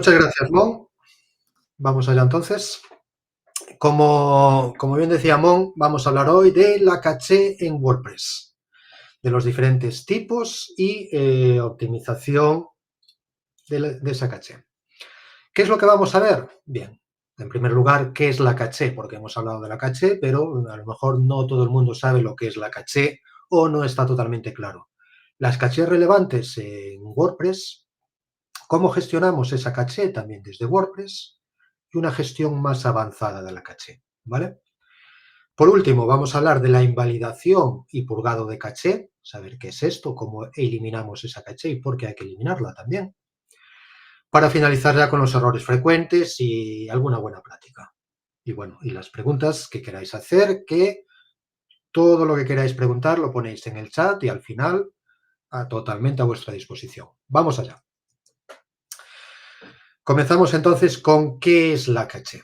Muchas gracias, Mon. Vamos allá entonces. Como bien decía Mon, vamos a hablar hoy de la caché en WordPress, de los diferentes tipos y optimización de esa caché. ¿Qué es lo que vamos a ver? Bien, en primer lugar, ¿qué es la caché? Porque hemos hablado de la caché, pero a lo mejor no todo el mundo sabe lo que es la caché o no está totalmente claro. Las cachés relevantes en WordPress, cómo gestionamos esa caché también desde WordPress y una gestión más avanzada de la caché, ¿vale? Por último, vamos a hablar de la invalidación y purgado de caché, saber qué es esto, cómo eliminamos esa caché y por qué hay que eliminarla también, para finalizar ya con los errores frecuentes y alguna buena práctica. Y bueno, y las preguntas que queráis hacer, que todo lo que queráis preguntar lo ponéis en el chat y al final totalmente a vuestra disposición. Vamos allá. Comenzamos entonces con qué es la caché.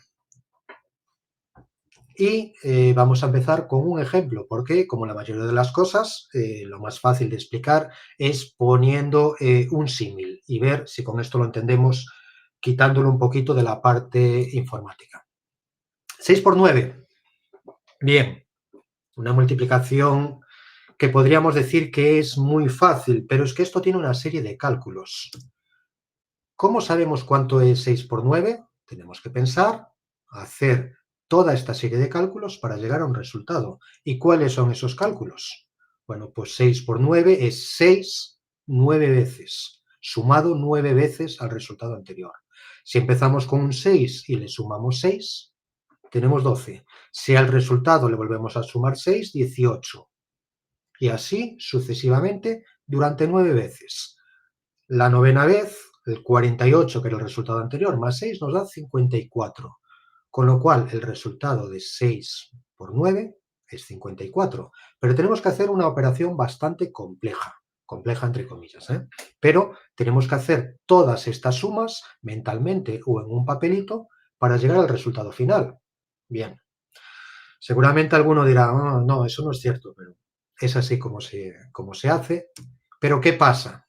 Y vamos a empezar con un ejemplo, porque como la mayoría de las cosas, lo más fácil de explicar es poniendo un símil y ver si con esto lo entendemos quitándolo un poquito de la parte informática. 6 por 9. Bien, una multiplicación que podríamos decir que es muy fácil, pero es que esto tiene una serie de cálculos. ¿Cómo sabemos cuánto es 6 por 9? Tenemos que pensar, hacer toda esta serie de cálculos para llegar a un resultado. ¿Y cuáles son esos cálculos? Bueno, pues 6 por 9 es 6, 9 veces, sumado 9 veces al resultado anterior. Si empezamos con un 6 y le sumamos 6, tenemos 12. Si al resultado le volvemos a sumar 6, 18. Y así sucesivamente durante 9 veces. La novena vez, el 48, que era el resultado anterior, más 6 nos da 54. Con lo cual, el resultado de 6 por 9 es 54. Pero tenemos que hacer una operación bastante compleja entre comillas, ¿eh? Pero tenemos que hacer todas estas sumas mentalmente o en un papelito para llegar al resultado final. Bien, seguramente alguno dirá, oh, no, eso no es cierto, pero es así como se hace. Pero ¿qué pasa?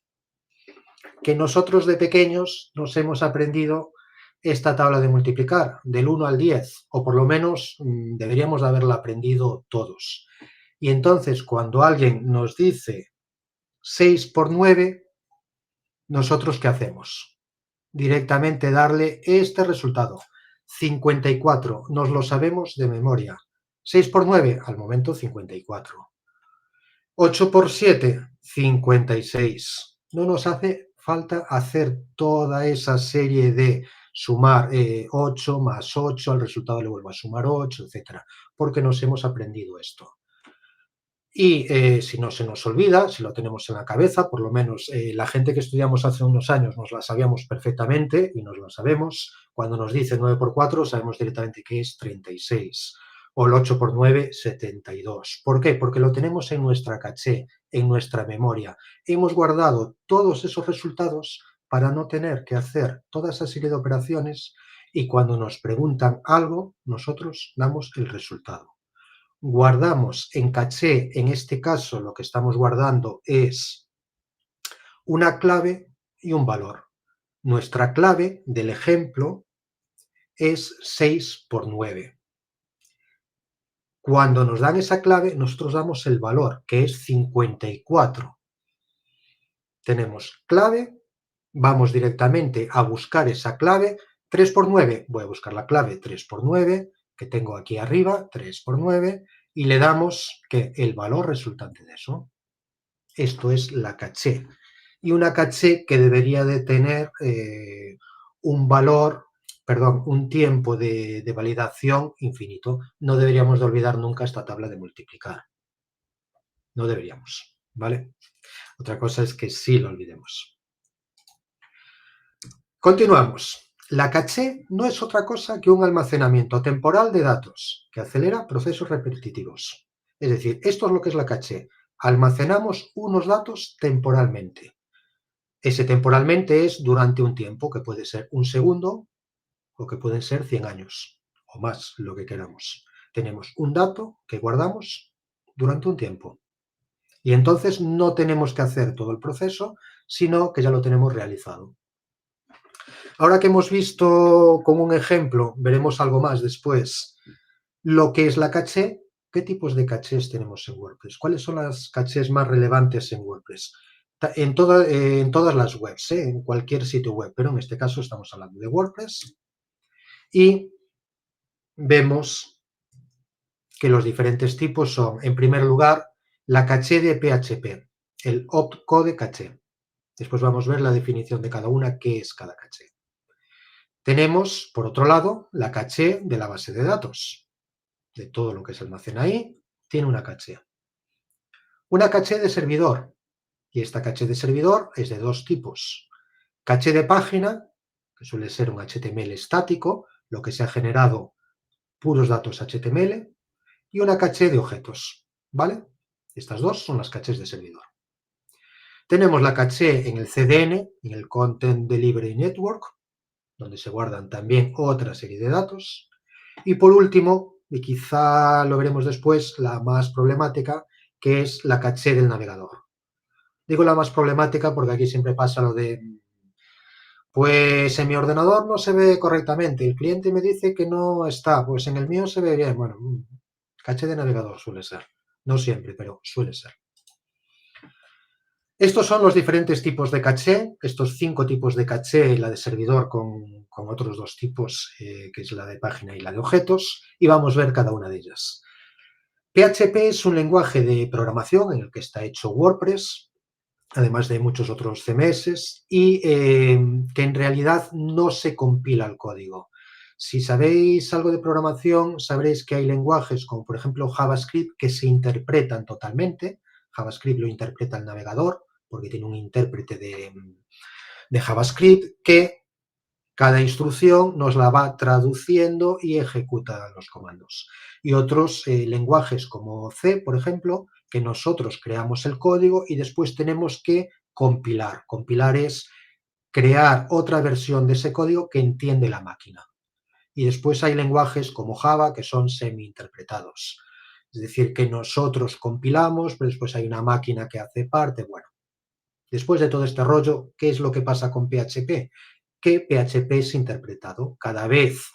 Que nosotros de pequeños nos hemos aprendido esta tabla de multiplicar del 1 al 10, o por lo menos deberíamos de haberla aprendido todos. Y entonces cuando alguien nos dice 6 por 9, ¿nosotros qué hacemos? Directamente darle este resultado, 54, nos lo sabemos de memoria. 6 por 9, al momento 54. 8 por 7, 56. No nos hace falta hacer toda esa serie de sumar 8 más 8, al resultado le vuelvo a sumar 8, etcétera, porque nos hemos aprendido esto. Y si no se nos olvida, si lo tenemos en la cabeza, por lo menos la gente que estudiamos hace unos años nos la sabíamos perfectamente y nos lo sabemos. Cuando nos dice 9 por 4, sabemos directamente que es 36. O el 8 por 9, 72. ¿Por qué? Porque lo tenemos en nuestra caché, en nuestra memoria. Hemos guardado todos esos resultados para no tener que hacer toda esa serie de operaciones y cuando nos preguntan algo, nosotros damos el resultado. Guardamos en caché, en este caso lo que estamos guardando es una clave y un valor. Nuestra clave del ejemplo es 6 por 9. Cuando nos dan esa clave, nosotros damos el valor, que es 54. Tenemos clave, vamos directamente a buscar esa clave. 3 por 9, voy a buscar la clave 3 por 9, que tengo aquí arriba, 3 por 9, y le damos que el valor resultante de eso. Esto es la caché. Y una caché que debería de tener un valor, perdón, un tiempo de validación infinito. No deberíamos de olvidar nunca esta tabla de multiplicar. No deberíamos, ¿vale? Otra cosa es que sí lo olvidemos. Continuamos. La caché no es otra cosa que un almacenamiento temporal de datos que acelera procesos repetitivos. Es decir, esto es lo que es la caché. Almacenamos unos datos temporalmente. Ese temporalmente es durante un tiempo, que puede ser un segundo o que pueden ser 100 años o más, lo que queramos. Tenemos un dato que guardamos durante un tiempo. Y entonces no tenemos que hacer todo el proceso, sino que ya lo tenemos realizado. Ahora que hemos visto con un ejemplo, veremos algo más después, lo que es la caché. ¿Qué tipos de cachés tenemos en WordPress? ¿Cuáles son las cachés más relevantes en WordPress? En todas las webs, en cualquier sitio web, pero en este caso estamos hablando de WordPress y vemos que los diferentes tipos son, en primer lugar, la caché de PHP, el opcode caché. Después vamos a ver la definición de cada una, qué es cada caché. Tenemos, por otro lado, la caché de la base de datos. De todo lo que se almacena ahí, tiene una caché. Una caché de servidor. Y esta caché de servidor es de dos tipos. Caché de página, que suele ser un HTML estático, lo que se ha generado puros datos HTML, y una caché de objetos, ¿vale? Estas dos son las cachés de servidor. Tenemos la caché en el CDN, en el Content Delivery Network, donde se guardan también otra serie de datos. Y por último, y quizá lo veremos después, la más problemática, que es la caché del navegador. Digo la más problemática porque aquí siempre pasa lo de, pues en mi ordenador no se ve correctamente, el cliente me dice que no está, pues en el mío se ve bien. Bueno, caché de navegador suele ser. No siempre, pero suele ser. Estos son los diferentes tipos de caché, estos 5 tipos de caché, la de servidor con otros 2 tipos, que es la de página y la de objetos, y vamos a ver cada una de ellas. PHP es un lenguaje de programación en el que está hecho WordPress, además de muchos otros CMS, y que en realidad no se compila el código. Si sabéis algo de programación, sabréis que hay lenguajes como por ejemplo JavaScript que se interpretan totalmente. JavaScript lo interpreta el navegador porque tiene un intérprete de JavaScript que cada instrucción nos la va traduciendo y ejecuta los comandos. Y otros lenguajes como C, por ejemplo, que nosotros creamos el código y después tenemos que compilar. Compilar es crear otra versión de ese código que entiende la máquina. Y después hay lenguajes como Java que son semi-interpretados. Es decir, que nosotros compilamos, pero después hay una máquina que hace parte. Bueno, después de todo este rollo, ¿qué es lo que pasa con PHP? Que PHP es interpretado. Cada vez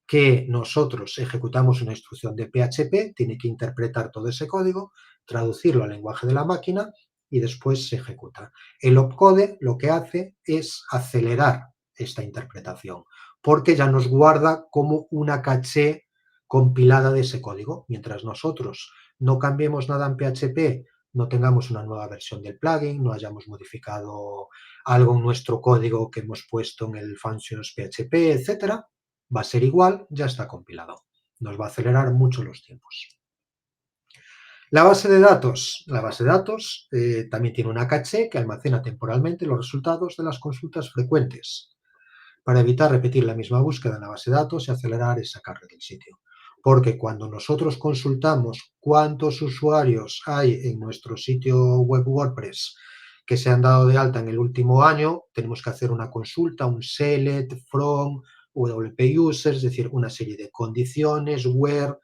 que nosotros ejecutamos una instrucción de PHP, tiene que interpretar todo ese código, traducirlo al lenguaje de la máquina y después se ejecuta. El opcode lo que hace es acelerar esta interpretación, porque ya nos guarda como una caché compilada de ese código. Mientras nosotros no cambiemos nada en PHP, no tengamos una nueva versión del plugin, no hayamos modificado algo en nuestro código que hemos puesto en el functions PHP, etcétera, va a ser igual, ya está compilado. Nos va a acelerar mucho los tiempos. La base de datos también tiene una caché que almacena temporalmente los resultados de las consultas frecuentes para evitar repetir la misma búsqueda en la base de datos y acelerar esa carga del sitio. Porque cuando nosotros consultamos cuántos usuarios hay en nuestro sitio web WordPress que se han dado de alta en el último año, tenemos que hacer una consulta, un select from WP users, es decir, una serie de condiciones, where,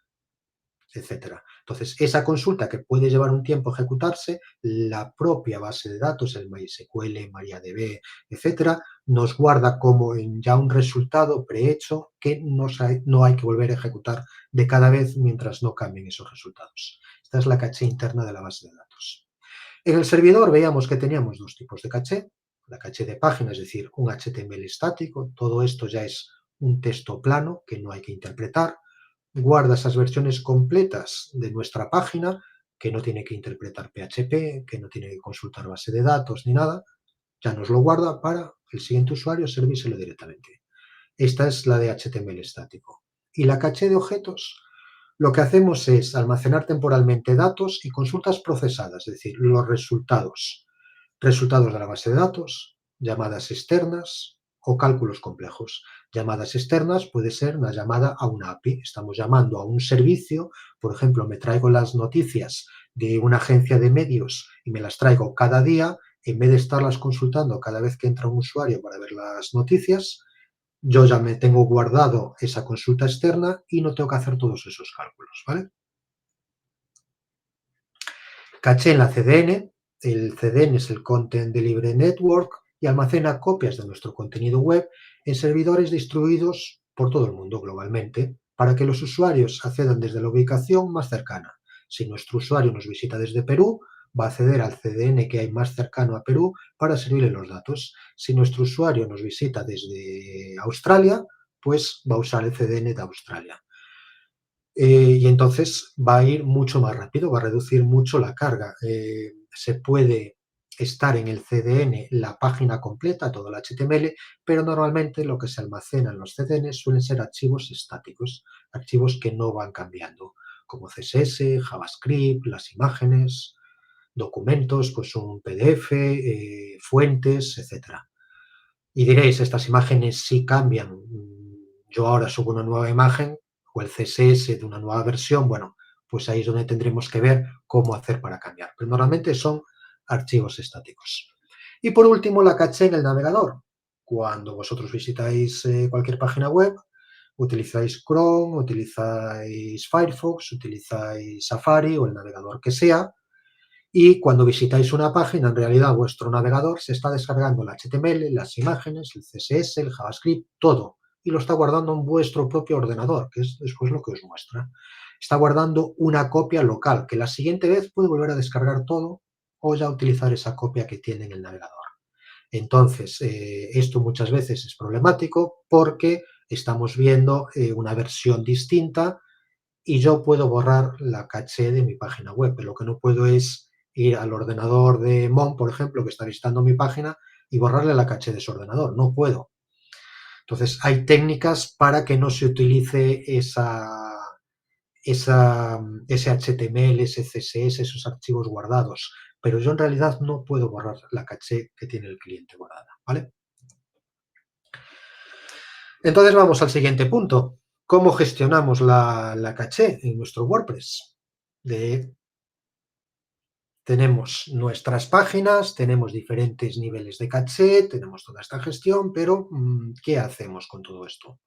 etcétera. Entonces, esa consulta que puede llevar un tiempo ejecutarse, la propia base de datos, el MySQL, MariaDB, etcétera, nos guarda como en ya un resultado prehecho que no hay que volver a ejecutar de cada vez mientras no cambien esos resultados. Esta es la caché interna de la base de datos. En el servidor veíamos que teníamos dos tipos de caché. La caché de página, es decir, un HTML estático. Todo esto ya es un texto plano que no hay que interpretar. Guarda esas versiones completas de nuestra página, que no tiene que interpretar PHP, que no tiene que consultar base de datos ni nada. Ya nos lo guarda para el siguiente usuario servírselo directamente. Esta es la de HTML estático. Y la caché de objetos, lo que hacemos es almacenar temporalmente datos y consultas procesadas, es decir, los resultados. Resultados de la base de datos, llamadas externas o cálculos complejos. Llamadas externas puede ser una llamada a una API. Estamos llamando a un servicio, por ejemplo, me traigo las noticias de una agencia de medios y me las traigo cada día, en vez de estarlas consultando cada vez que entra un usuario para ver las noticias, yo ya me tengo guardado esa consulta externa y no tengo que hacer todos esos cálculos, ¿vale? Caché en la CDN. El CDN es el Content Delivery Network y almacena copias de nuestro contenido web en servidores distribuidos por todo el mundo globalmente, para que los usuarios accedan desde la ubicación más cercana. Si nuestro usuario nos visita desde Perú, va a acceder al CDN que hay más cercano a Perú para servirle los datos. Si nuestro usuario nos visita desde Australia, pues va a usar el CDN de Australia. Y entonces va a ir mucho más rápido, va a reducir mucho la carga. Se puede estar en el CDN la página completa, todo el HTML, pero normalmente lo que se almacena en los CDN suelen ser archivos estáticos, archivos que no van cambiando, como CSS, JavaScript, las imágenes, documentos, pues un PDF, fuentes, etcétera. Y diréis, estas imágenes sí cambian. Yo ahora subo una nueva imagen o el CSS de una nueva versión, bueno, pues ahí es donde tendremos que ver cómo hacer para cambiar. Pero normalmente son archivos estáticos. Y por último, la caché en el navegador. Cuando vosotros visitáis cualquier página web, utilizáis Chrome, utilizáis Firefox, utilizáis Safari o el navegador que sea, y cuando visitáis una página, en realidad vuestro navegador se está descargando el HTML, las imágenes, el CSS, el JavaScript, todo, y lo está guardando en vuestro propio ordenador, que es después lo que os muestra. Está guardando una copia local, que la siguiente vez puede volver a descargar todo o ya utilizar esa copia que tiene en el navegador. Entonces, esto muchas veces es problemático porque estamos viendo una versión distinta y yo puedo borrar la caché de mi página web, pero lo que no puedo es ir al ordenador de Mon, por ejemplo, que está visitando mi página, y borrarle la caché de su ordenador. No puedo. Entonces, hay técnicas para que no se utilice ese HTML, ese CSS, esos archivos guardados. Pero yo en realidad no puedo borrar la caché que tiene el cliente guardada, ¿vale? Entonces vamos al siguiente punto. ¿Cómo gestionamos la caché en nuestro WordPress? Tenemos nuestras páginas, tenemos diferentes niveles de caché, tenemos toda esta gestión, pero ¿qué hacemos con todo esto?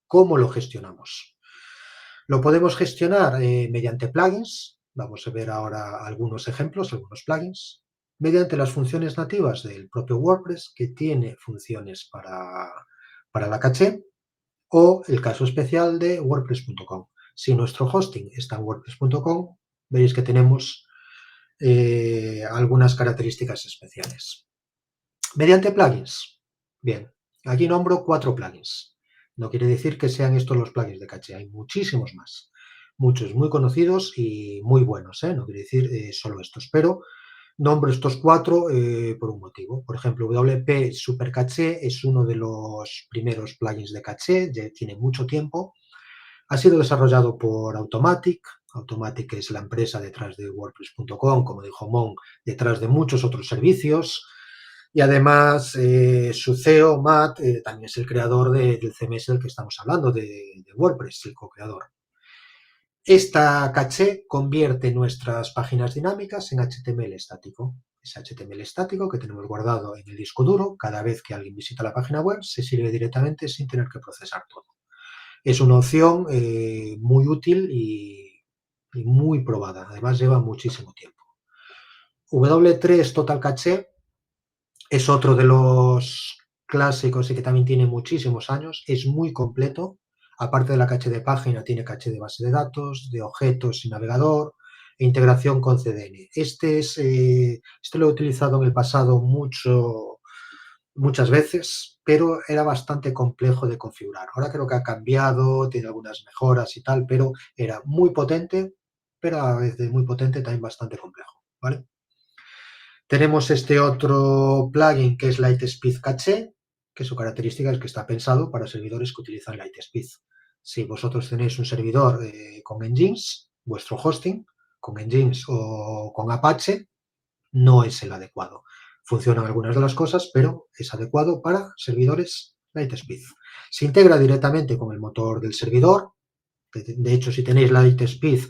¿Cómo lo gestionamos? Lo podemos gestionar mediante plugins. Vamos a ver ahora algunos ejemplos, algunos plugins. Mediante las funciones nativas del propio WordPress, que tiene funciones para la caché, o el caso especial de WordPress.com. Si nuestro hosting está en WordPress.com, veréis que tenemos algunas características especiales. Mediante plugins. Bien, aquí nombro 4 plugins. No quiere decir que sean estos los plugins de caché, hay muchísimos más. Muchos muy conocidos y muy buenos, no quiere decir solo estos, pero nombro estos 4 por un motivo. Por ejemplo, WP Super Caché es uno de los primeros plugins de caché, ya tiene mucho tiempo. Ha sido desarrollado por Automatic. Automatic es la empresa detrás de WordPress.com, como dijo Mon, detrás de muchos otros servicios. Y además, su CEO, Matt, también es el creador del CMS del que estamos hablando, de WordPress, el co-creador. Esta caché convierte nuestras páginas dinámicas en HTML estático. Es HTML estático que tenemos guardado en el disco duro. Cada vez que alguien visita la página web, se sirve directamente sin tener que procesar todo. Es una opción muy útil y muy probada. Además, lleva muchísimo tiempo. W3 Total Caché es otro de los clásicos y que también tiene muchísimos años. Es muy completo. Aparte de la caché de página, tiene caché de base de datos, de objetos y navegador, e integración con CDN. Este lo he utilizado en el pasado muchas veces, pero era bastante complejo de configurar. Ahora creo que ha cambiado, tiene algunas mejoras y tal, pero era muy potente, pero a veces muy potente también bastante complejo, ¿vale? Tenemos este otro plugin que es Lightspeed Caché, que su característica es que está pensado para servidores que utilizan Lightspeed. Si vosotros tenéis un servidor con Nginx, vuestro hosting, con Nginx o con Apache, no es el adecuado. Funcionan algunas de las cosas, pero es adecuado para servidores Lightspeed. Se integra directamente con el motor del servidor. De hecho, si tenéis Lightspeed,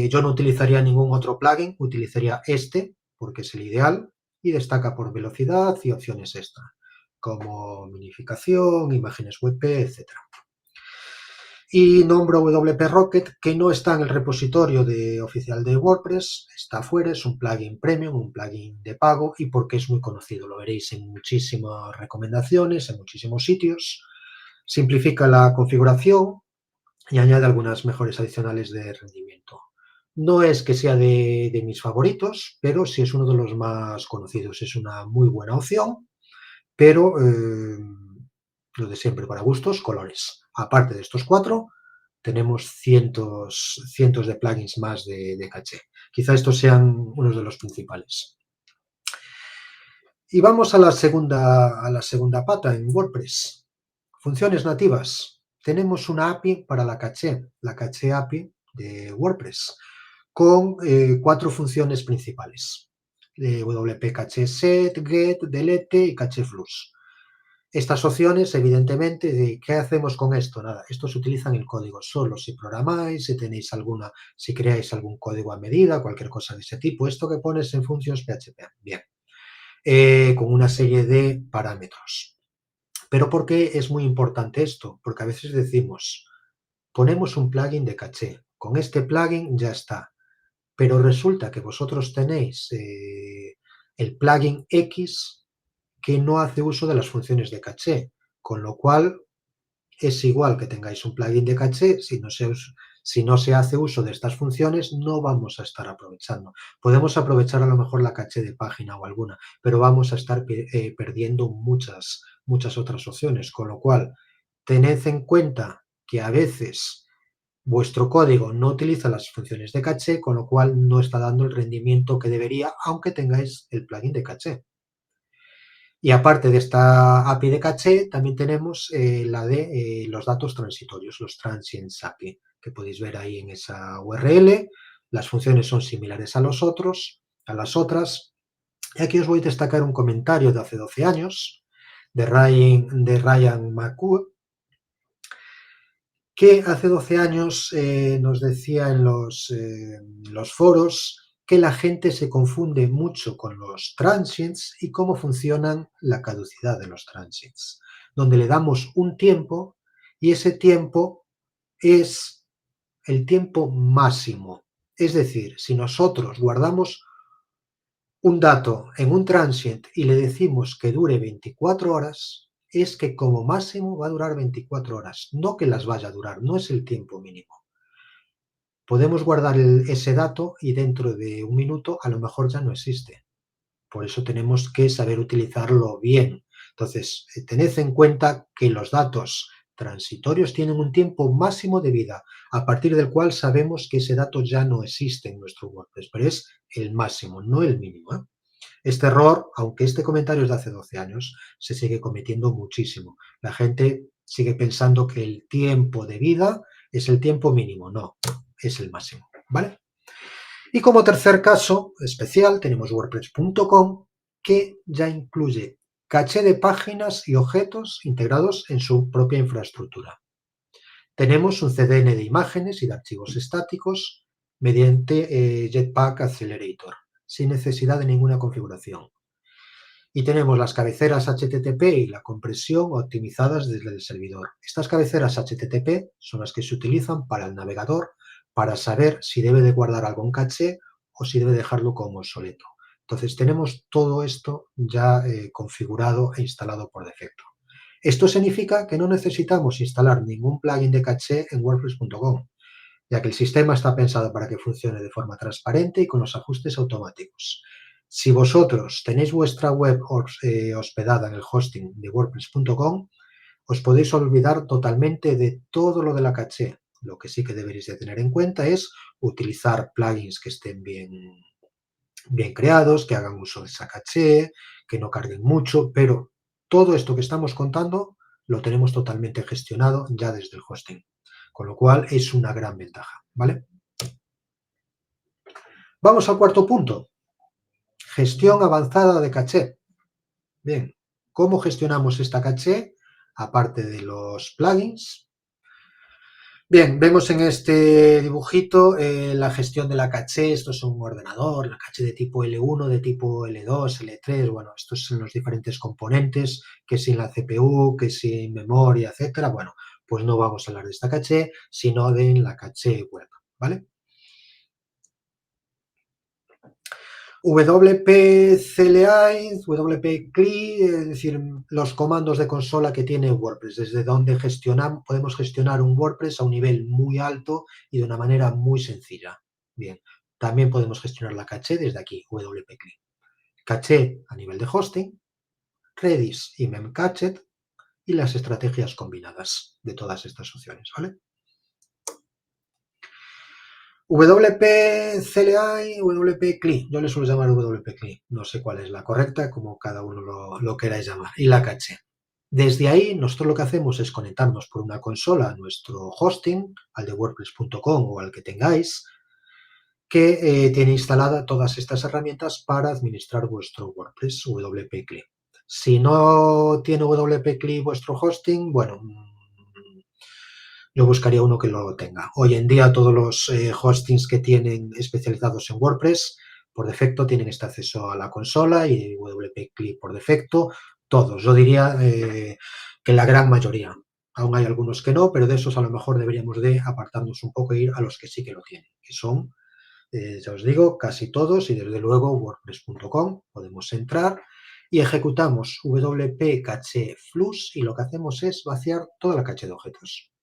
yo no utilizaría ningún otro plugin, utilizaría este, porque es el ideal, y destaca por velocidad y opciones extra, como minificación, imágenes WP, etc. Y nombro WP Rocket, que no está en el repositorio oficial de WordPress, está fuera, es un plugin premium, un plugin de pago, y porque es muy conocido, lo veréis en muchísimas recomendaciones, en muchísimos sitios. Simplifica la configuración y añade algunas mejoras adicionales de rendimiento. No es que sea de mis favoritos, pero sí es uno de los más conocidos. Es una muy buena opción, pero lo de siempre, para gustos, colores. Aparte de estos cuatro, tenemos cientos de plugins más de caché. Quizá estos sean unos de los principales. Y vamos a la segunda pata en WordPress. Funciones nativas. Tenemos una API para la caché API de WordPress, con cuatro funciones principales. WP Caché Set, Get, Delete y Caché Flux. Estas opciones, evidentemente, ¿qué hacemos con esto? Nada, estos utilizan el código solo si programáis, si creáis algún código a medida, cualquier cosa de ese tipo. Esto que pones en functions PHP. Bien. Con una serie de parámetros. ¿Pero por qué es muy importante esto? Porque a veces decimos, ponemos un plugin de caché, con este plugin ya está, pero resulta que vosotros tenéis el plugin X que no hace uso de las funciones de caché, con lo cual es igual que tengáis un plugin de caché, si no se hace uso de estas funciones, no vamos a estar aprovechando. Podemos aprovechar a lo mejor la caché de página o alguna, pero vamos a estar perdiendo muchas otras opciones, con lo cual tened en cuenta que a veces vuestro código no utiliza las funciones de caché, con lo cual no está dando el rendimiento que debería, aunque tengáis el plugin de caché. Y aparte de esta API de caché, también tenemos la de los datos transitorios, los Transients API, que podéis ver ahí en esa URL. Las funciones son similares a las otras. Y aquí os voy a destacar un comentario de hace 12 años de Ryan McCool, que hace 12 años nos decía en los foros que la gente se confunde mucho con los transients y cómo funcionan la caducidad de los transients, donde le damos un tiempo y ese tiempo es el tiempo máximo. Es decir, si nosotros guardamos un dato en un transient y le decimos que dure 24 horas, es que como máximo va a durar 24 horas, no que las vaya a durar, no es el tiempo mínimo. Podemos guardar ese dato y dentro de un minuto a lo mejor ya no existe. Por eso tenemos que saber utilizarlo bien. Entonces, tened en cuenta que los datos transitorios tienen un tiempo máximo de vida, a partir del cual sabemos que ese dato ya no existe en nuestro WordPress, pero es el máximo, no el mínimo, ¿eh? Este error, aunque este comentario es de hace 12 años, se sigue cometiendo muchísimo. La gente sigue pensando que el tiempo de vida es el tiempo mínimo. No, es el máximo, ¿vale? Y como tercer caso especial tenemos WordPress.com, que ya incluye caché de páginas y objetos integrados en su propia infraestructura. Tenemos un CDN de imágenes y de archivos estáticos mediante Jetpack Accelerator, sin necesidad de ninguna configuración. Y tenemos las cabeceras HTTP y la compresión optimizadas desde el servidor. Estas cabeceras HTTP son las que se utilizan para el navegador para saber si debe de guardar algo en caché o si debe dejarlo como obsoleto. Entonces tenemos todo esto ya configurado e instalado por defecto. Esto significa que no necesitamos instalar ningún plugin de caché en WordPress.com, ya que el sistema está pensado para que funcione de forma transparente y con los ajustes automáticos. Si vosotros tenéis vuestra web hospedada en el hosting de WordPress.com, os podéis olvidar totalmente de todo lo de la caché. Lo que sí que deberéis de tener en cuenta es utilizar plugins que estén bien creados, que hagan uso de esa caché, que no carguen mucho, pero todo esto que estamos contando lo tenemos totalmente gestionado ya desde el hosting, con lo cual es una gran ventaja, ¿vale? Vamos al cuarto punto, gestión avanzada de caché. Bien, ¿cómo gestionamos esta caché? Aparte de los plugins. Bien, vemos en este dibujito la gestión de la caché. Esto es un ordenador, la caché de tipo L1, de tipo L2, L3. Bueno, estos son los diferentes componentes, que sin la CPU, que sin memoria, etcétera. Bueno, pues no vamos a hablar de esta caché, sino de la caché web, ¿vale? WP-CLI, WP-CLI, es decir, los comandos de consola que tiene WordPress, desde donde podemos gestionar un WordPress a un nivel muy alto y de una manera muy sencilla. Bien, también podemos gestionar la caché desde aquí, WP-CLI. Caché a nivel de hosting, Redis y Memcached y las estrategias combinadas de todas estas opciones, ¿vale? WP-CLI, WP-CLI, yo le suelo llamar WP-CLI, no sé cuál es la correcta, como cada uno lo queráis llamar, y la caché. Desde ahí, nosotros lo que hacemos es conectarnos por una consola a nuestro hosting, al de wordpress.com o al que tengáis, que tiene instalada todas estas herramientas para administrar vuestro WordPress WP-CLI. Si no tiene WP-CLI vuestro hosting, bueno, yo buscaría uno que lo tenga. Hoy en día todos los hostings que tienen especializados en WordPress por defecto tienen este acceso a la consola y WP-CLI por defecto, todos. Yo diría que la gran mayoría. Aún hay algunos que no, pero de esos a lo mejor deberíamos de apartarnos un poco e ir a los que sí que lo tienen, que son, ya os digo, casi todos y desde luego wordpress.com. Podemos entrar y ejecutamos wp caché flux y lo que hacemos es vaciar toda la caché de objetos.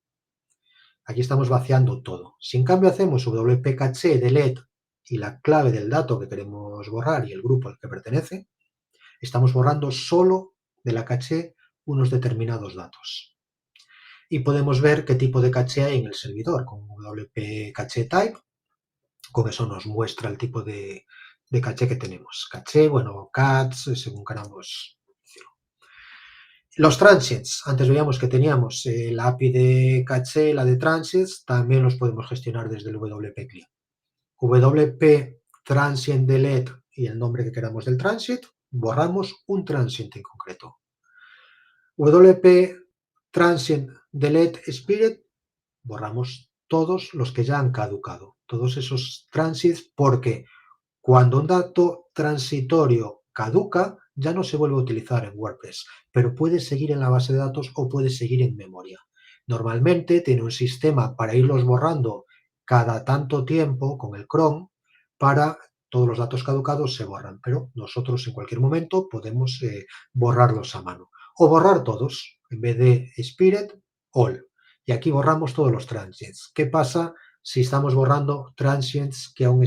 Aquí estamos vaciando todo. Si en cambio hacemos wp caché delete y la clave del dato que queremos borrar y el grupo al que pertenece, estamos borrando solo de la caché unos determinados datos. Y podemos ver qué tipo de caché hay en el servidor con wp caché type. Con eso nos muestra el tipo de caché que tenemos. Caché, bueno, cats, según queramos decirlo. Los transients, antes veíamos que teníamos la API de caché, la de transients, también los podemos gestionar desde el WP-CLI. WP transient delete y el nombre que queramos del transient, borramos un transient en concreto. WP transient delete spirit, borramos todos los que ya han caducado, todos esos transients, porque cuando un dato transitorio caduca, ya no se vuelve a utilizar en WordPress, pero puede seguir en la base de datos o puede seguir en memoria. Normalmente tiene un sistema para irlos borrando cada tanto tiempo con el cron para todos los datos caducados se borran, pero nosotros en cualquier momento podemos borrarlos a mano. O borrar todos, en vez de Spirit, All. Y aquí borramos todos los transients. ¿Qué pasa si estamos borrando transients que aún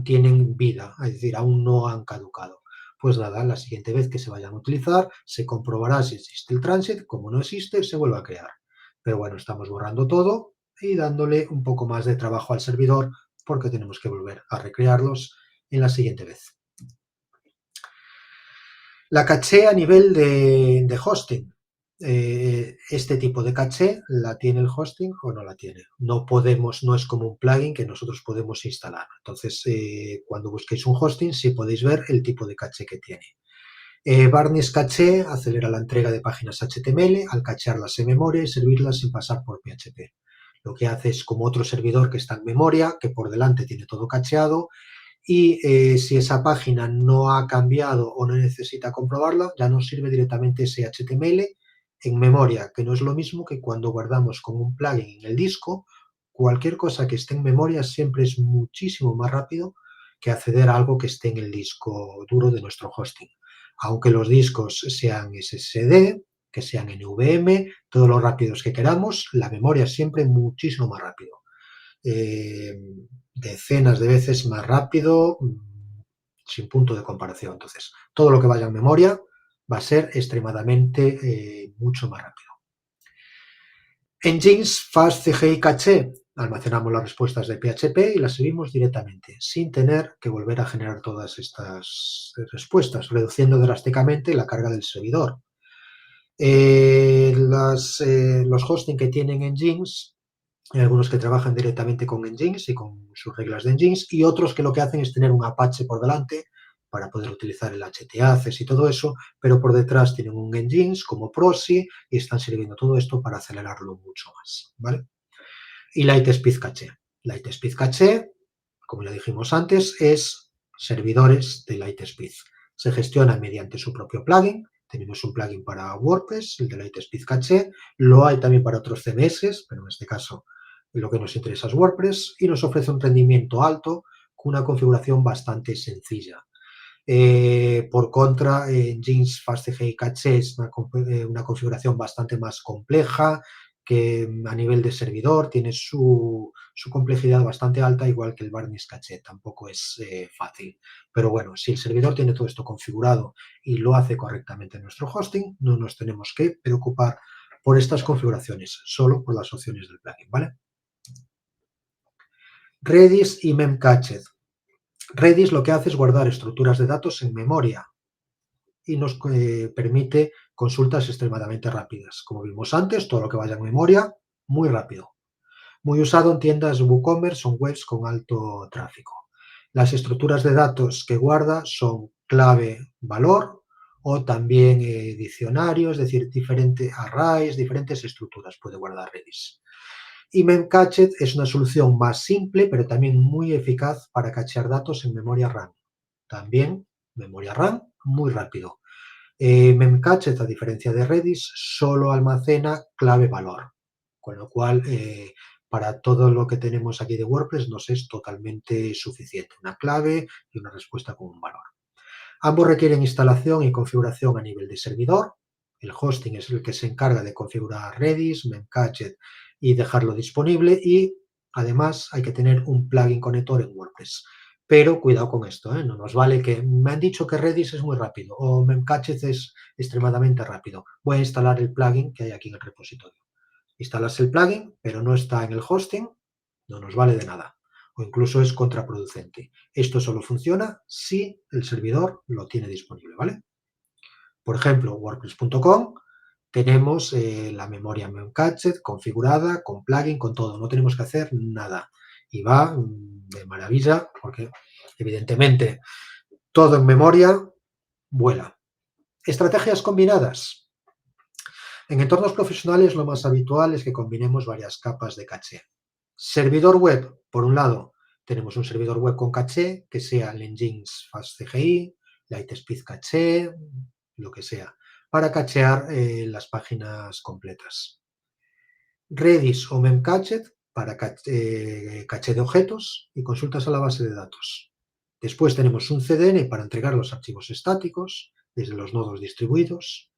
tienen vida, es decir, aún no han caducado? Pues nada, la siguiente vez que se vayan a utilizar, se comprobará si existe el transit, como no existe, se vuelve a crear. Pero bueno, estamos borrando todo y dándole un poco más de trabajo al servidor porque tenemos que volver a recrearlos en la siguiente vez. La caché a nivel de hosting. Este tipo de caché la tiene el hosting o no la tiene. No es como un plugin que nosotros podemos instalar. Entonces, cuando busquéis un hosting, sí podéis ver el tipo de caché que tiene. Varnish Caché acelera la entrega de páginas HTML al cachearlas en memoria y servirlas sin pasar por PHP. Lo que hace es como otro servidor que está en memoria, que por delante tiene todo cacheado, y si esa página no ha cambiado o no necesita comprobarla, ya nos sirve directamente ese HTML en memoria, que no es lo mismo que cuando guardamos con un plugin en el disco. Cualquier cosa que esté en memoria siempre es muchísimo más rápido que acceder a algo que esté en el disco duro de nuestro hosting. Aunque los discos sean SSD, que sean NVMe, todos los rápidos que queramos, la memoria es siempre muchísimo más rápido. Decenas de veces más rápido, sin punto de comparación. Entonces, todo lo que vaya en memoria va a ser extremadamente mucho más rápido. En Jeans Fast CGI Caché almacenamos las respuestas de PHP y las subimos directamente, sin tener que volver a generar todas estas respuestas, reduciendo drásticamente la carga del servidor. Los hosting que tienen en Jeans, hay algunos que trabajan directamente con Nginx y con sus reglas de Nginx y otros que lo que hacen es tener un Apache por delante para poder utilizar el htaccess y todo eso, pero por detrás tienen un Nginx como proxy y están sirviendo todo esto para acelerarlo mucho más, ¿vale? Y Lightspeed Caché. Lightspeed Caché, como ya dijimos antes, es servidores de Lightspeed. Se gestiona mediante su propio plugin, Tenemos un plugin para WordPress, el de Lightspeed Cache, lo hay también para otros CMS, pero en este caso lo que nos interesa es WordPress, y nos ofrece un rendimiento alto con una configuración bastante sencilla. Por contra, Nginx FastCGI Cache es una configuración bastante más compleja, que a nivel de servidor tiene su complejidad bastante alta, igual que el Varnish Cache, tampoco es fácil. Pero bueno, si el servidor tiene todo esto configurado y lo hace correctamente en nuestro hosting, no nos tenemos que preocupar por estas configuraciones, solo por las opciones del plugin, ¿vale? Redis y Memcached. Redis lo que hace es guardar estructuras de datos en memoria y nos permite consultas extremadamente rápidas. Como vimos antes, todo lo que vaya en memoria, muy rápido. Muy usado en tiendas WooCommerce o webs con alto tráfico. Las estructuras de datos que guarda son clave, valor, o también diccionarios, es decir, diferentes arrays, diferentes estructuras puede guardar Redis. Y Memcached es una solución más simple, pero también muy eficaz para cachear datos en memoria RAM. También memoria RAM muy rápido. Memcached, a diferencia de Redis, solo almacena clave valor, con lo cual para todo lo que tenemos aquí de WordPress nos es totalmente suficiente. Una clave y una respuesta con un valor. Ambos requieren instalación y configuración a nivel de servidor. El hosting es el que se encarga de configurar Redis, Memcached y dejarlo disponible, y además hay que tener un plugin conector en WordPress. Pero cuidado con esto, no nos vale que me han dicho que Redis es muy rápido o Memcached es extremadamente rápido. Voy a instalar el plugin que hay aquí en el repositorio. Instalas el plugin, pero no está en el hosting, no nos vale de nada. O incluso es contraproducente. Esto solo funciona si el servidor lo tiene disponible, ¿vale? Por ejemplo, WordPress.com, tenemos la memoria Memcached configurada, con plugin, con todo. No tenemos que hacer nada. Y va de maravilla porque, evidentemente, todo en memoria vuela. Estrategias combinadas. En entornos profesionales lo más habitual es que combinemos varias capas de caché. Servidor web, por un lado, tenemos un servidor web con caché, que sea el Nginx FastCGI, Lightspeed Cache, lo que sea, para cachear las páginas completas. Redis o Memcached para caché de objetos y consultas a la base de datos. Después tenemos un CDN para entregar los archivos estáticos desde los nodos distribuidos.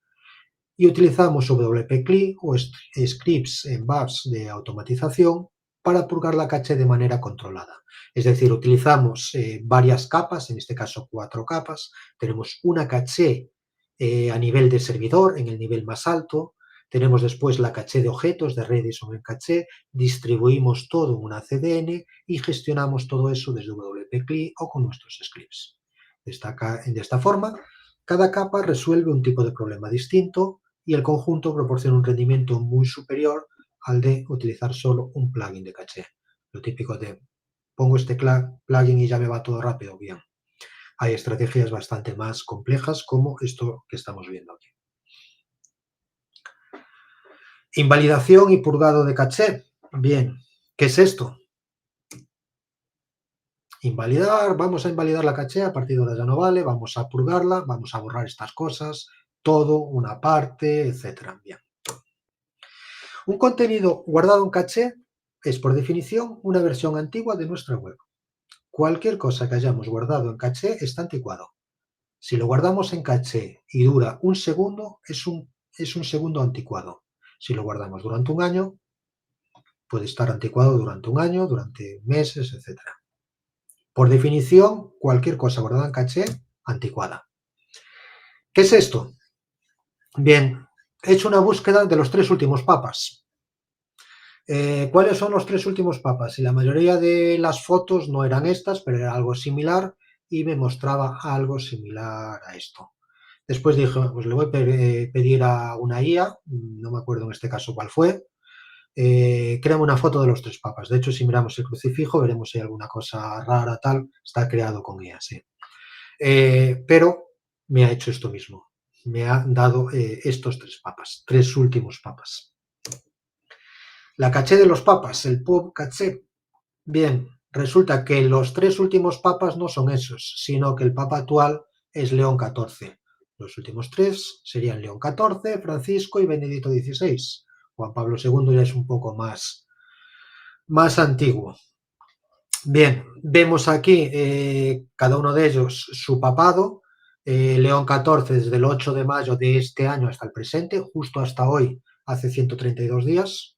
Y utilizamos WP-CLI o scripts en babs de automatización para purgar la caché de manera controlada. Es decir, utilizamos varias capas, en este caso 4 capas. Tenemos una caché a nivel de servidor, en el nivel más alto. Tenemos después la caché de objetos de Redis o Memcache. Distribuimos todo en una CDN y gestionamos todo eso desde WP-CLI o con nuestros scripts. De esta forma, cada capa resuelve un tipo de problema distinto y el conjunto proporciona un rendimiento muy superior al de utilizar solo un plugin de caché. Lo típico de pongo este plugin y ya me va todo rápido. Bien, hay estrategias bastante más complejas como esto que estamos viendo aquí. Invalidación y purgado de caché. Bien, ¿qué es esto? Invalidar, vamos a invalidar la caché, a partir de ahora ya no vale, vamos a purgarla, vamos a borrar estas cosas, todo, una parte, etcétera. Bien. Un contenido guardado en caché es, por definición, una versión antigua de nuestra web. Cualquier cosa que hayamos guardado en caché está anticuado. Si lo guardamos en caché y dura un segundo, es un segundo anticuado. Si lo guardamos durante un año, puede estar anticuado durante un año, durante meses, etc. Por definición, cualquier cosa guardada en caché, anticuada. ¿Qué es esto? Bien, he hecho una búsqueda de los 3 últimos papas. ¿Cuáles son los 3 últimos papas? Y la mayoría de las fotos no eran estas, pero era algo similar y me mostraba algo similar a esto. Después dije, pues le voy a pedir a una IA, no me acuerdo en este caso cuál fue, créame una foto de los 3 papas. De hecho, si miramos el crucifijo, veremos si hay alguna cosa rara, tal, está creado con IA, sí. Pero me ha hecho esto mismo, me ha dado estos 3 papas, 3 últimos papas. La caché de los papas, el pub caché. Bien, resulta que los 3 últimos papas no son esos, sino que el papa actual es León XIV. Los últimos 3 serían León XIV, Francisco y Benedicto XVI. Juan Pablo II ya es un poco más antiguo. Bien, vemos aquí cada uno de ellos su papado. León XIV desde el 8 de mayo de este año hasta el presente, justo hasta hoy, hace 132 días.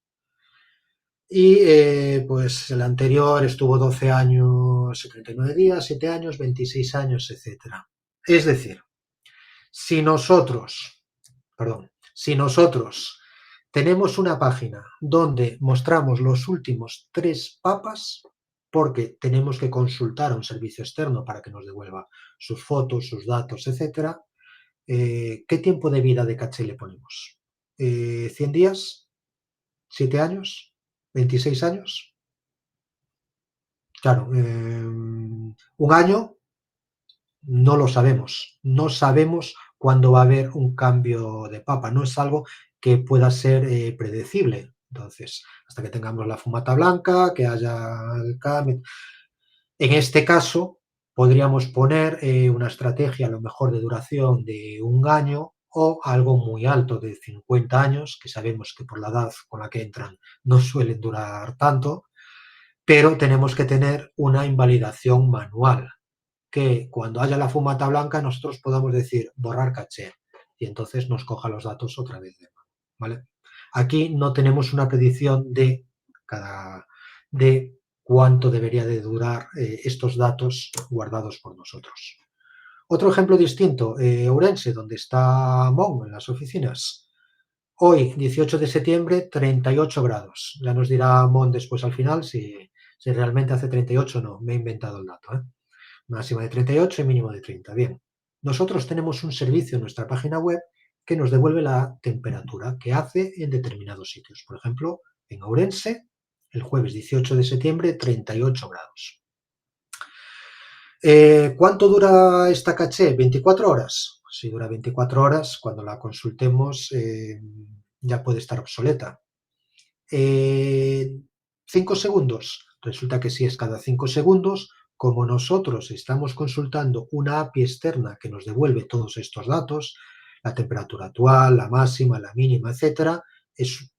Y pues el anterior estuvo 12 años, 79 días, 7 años, 26 años, etcétera. Es decir, si nosotros, si nosotros tenemos una página donde mostramos los últimos 3 papas, porque tenemos que consultar a un servicio externo para que nos devuelva sus fotos, sus datos, etcétera, ¿qué tiempo de vida de caché le ponemos? ¿100 días? ¿7 años? ¿26 años? Claro, un año no lo sabemos. No sabemos cuándo va a haber un cambio de papa. No es algo que pueda ser predecible. Entonces, hasta que tengamos la fumata blanca, que haya el cambio. En este caso, podríamos poner una estrategia a lo mejor de duración de un año o algo muy alto de 50 años, que sabemos que por la edad con la que entran no suelen durar tanto, pero tenemos que tener una invalidación manual, que cuando haya la fumata blanca nosotros podamos decir borrar caché y entonces nos coja los datos otra vez de nuevo, ¿vale? Aquí no tenemos una predicción de cuánto debería de durar estos datos guardados por nosotros. Otro ejemplo distinto, Ourense, donde está Mon en las oficinas. Hoy, 18 de septiembre, 38 grados. Ya nos dirá Mon después al final si realmente hace 38 o no. Me he inventado el dato, ¿eh? Máxima de 38 y mínimo de 30. Bien, nosotros tenemos un servicio en nuestra página web que nos devuelve la temperatura que hace en determinados sitios. Por ejemplo, en Ourense, el jueves 18 de septiembre, 38 grados. ¿Cuánto dura esta caché? 24 horas. Si dura 24 horas, cuando la consultemos ya puede estar obsoleta. 5 segundos. Resulta que si es cada 5 segundos, como nosotros estamos consultando una API externa que nos devuelve todos estos datos, la temperatura actual, la máxima, la mínima, etcétera,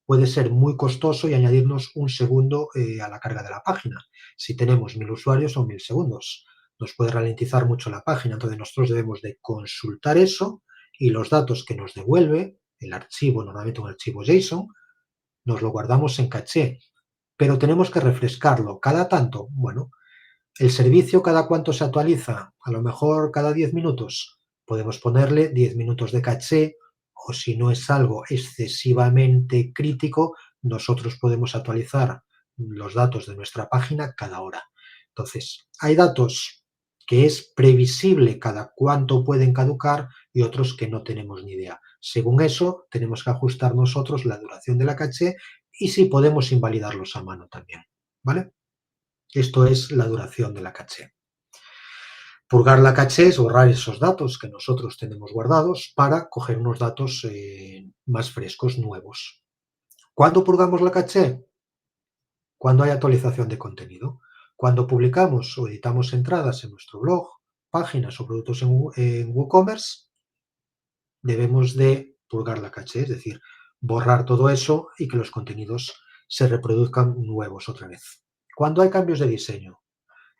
puede ser muy costoso y añadirnos un segundo a la carga de la página. Si tenemos 1000 usuarios son 1000 segundos. Nos puede ralentizar mucho la página, entonces nosotros debemos de consultar eso y los datos que nos devuelve, el archivo, normalmente un archivo JSON, nos lo guardamos en caché, pero tenemos que refrescarlo cada tanto. Bueno, el servicio cada cuánto se actualiza, a lo mejor cada 10 minutos. Podemos ponerle 10 minutos de caché o si no es algo excesivamente crítico, nosotros podemos actualizar los datos de nuestra página cada hora. Entonces, hay datos que es previsible cada cuánto pueden caducar y otros que no tenemos ni idea. Según eso, tenemos que ajustar nosotros la duración de la caché y si podemos invalidarlos a mano también, ¿vale? Esto es la duración de la caché. Purgar la caché es borrar esos datos que nosotros tenemos guardados para coger unos datos más frescos, nuevos. ¿Cuándo purgamos la caché? Cuando hay actualización de contenido. Cuando publicamos o editamos entradas en nuestro blog, páginas o productos en WooCommerce, debemos de purgar la caché, es decir, borrar todo eso y que los contenidos se reproduzcan nuevos otra vez. Cuando hay cambios de diseño,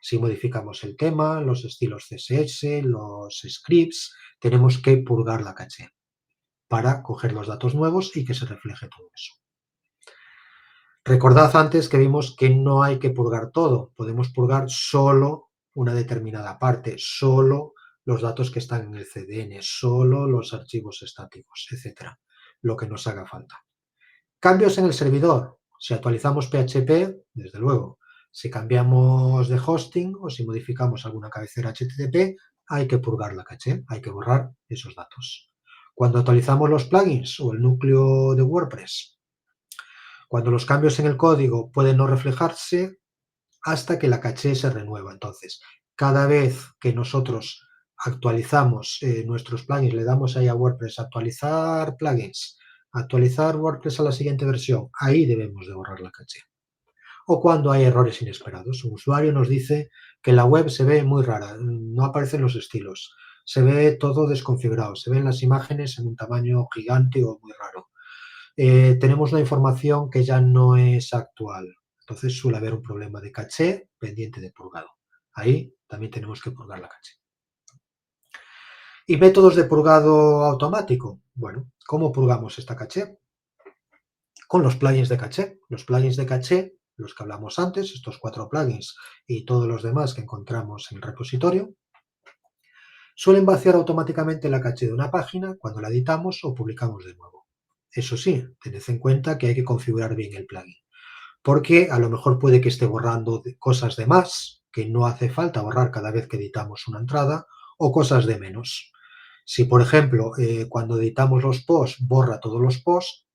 si modificamos el tema, los estilos CSS, los scripts, tenemos que purgar la caché para coger los datos nuevos y que se refleje todo eso. Recordad antes que vimos que no hay que purgar todo, podemos purgar solo una determinada parte, solo los datos que están en el CDN, solo los archivos estáticos, etcétera, lo que nos haga falta. Cambios en el servidor. Si actualizamos PHP, desde luego. Si cambiamos de hosting o si modificamos alguna cabecera HTTP, hay que purgar la caché, hay que borrar esos datos. Cuando actualizamos los plugins o el núcleo de WordPress, cuando los cambios en el código pueden no reflejarse hasta que la caché se renueva. Entonces, cada vez que nosotros actualizamos nuestros plugins, le damos ahí a WordPress actualizar plugins, actualizar WordPress a la siguiente versión, ahí debemos de borrar la caché. O cuando hay errores inesperados. Un usuario nos dice que la web se ve muy rara, no aparecen los estilos. se ve todo desconfigurado, se ven las imágenes en un tamaño gigante o muy raro. Tenemos una información que ya no es actual. Entonces suele haber un problema de caché pendiente de purgado. Ahí también tenemos que purgar la caché. ¿Y métodos de purgado automático? Bueno, ¿cómo purgamos esta caché? Con los plugins de caché. Los plugins de caché, los que hablamos antes, estos 4 plugins y todos los demás que encontramos en el repositorio, suelen vaciar automáticamente la caché de una página cuando la editamos o publicamos de nuevo. Eso sí, tened en cuenta que hay que configurar bien el plugin, porque a lo mejor puede que esté borrando cosas de más, que no hace falta borrar cada vez que editamos una entrada, o cosas de menos. Si, por ejemplo, cuando editamos los posts, borra todos los posts,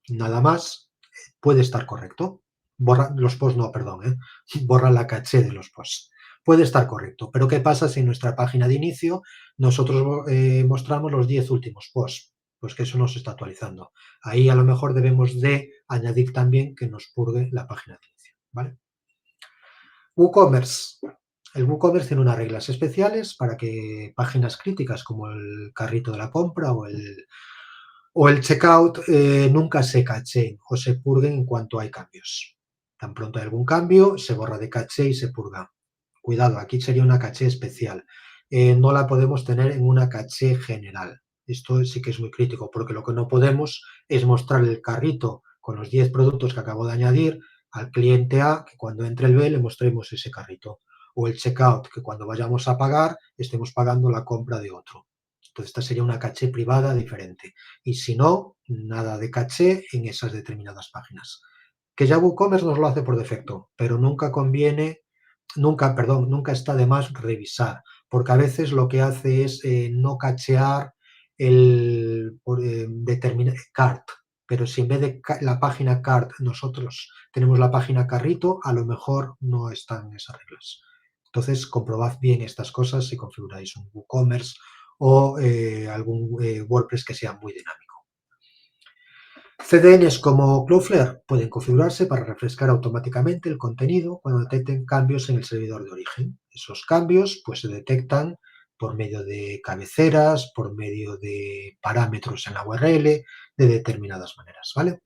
nada más, puede estar correcto. Borra los posts, no, perdón, borra la caché de los posts. Puede estar correcto, pero ¿qué pasa si en nuestra página de inicio nosotros mostramos los 10 últimos posts? Pues que eso no se está actualizando. Ahí a lo mejor debemos de añadir también que nos purgue la página de inicio, ¿vale? WooCommerce. El WooCommerce tiene unas reglas especiales para que páginas críticas como el carrito de la compra o el checkout nunca se cacheen o se purguen en cuanto hay cambios. Tan pronto hay algún cambio, se borra de caché y se purga. Cuidado, aquí sería una caché especial. No la podemos tener en una caché general. Esto sí que es muy crítico, porque lo que no podemos es mostrar el carrito con los 10 productos que acabo de añadir al cliente A, que cuando entre el B le mostremos ese carrito. O el checkout, que cuando vayamos a pagar estemos pagando la compra de otro. Entonces, esta sería una caché privada diferente. Y si no, nada de caché en esas determinadas páginas. Que ya WooCommerce nos lo hace por defecto, pero nunca está de más revisar, porque a veces lo que hace es no cachear el cart, pero si en vez de la página cart nosotros tenemos la página carrito, a lo mejor no están esas reglas. Entonces, comprobad bien estas cosas si configuráis un WooCommerce o algún WordPress que sea muy dinámico. CDNs como Cloudflare pueden configurarse para refrescar automáticamente el contenido cuando detecten cambios en el servidor de origen. Esos cambios pues, se detectan por medio de cabeceras, por medio de parámetros en la URL, de determinadas maneras, ¿vale?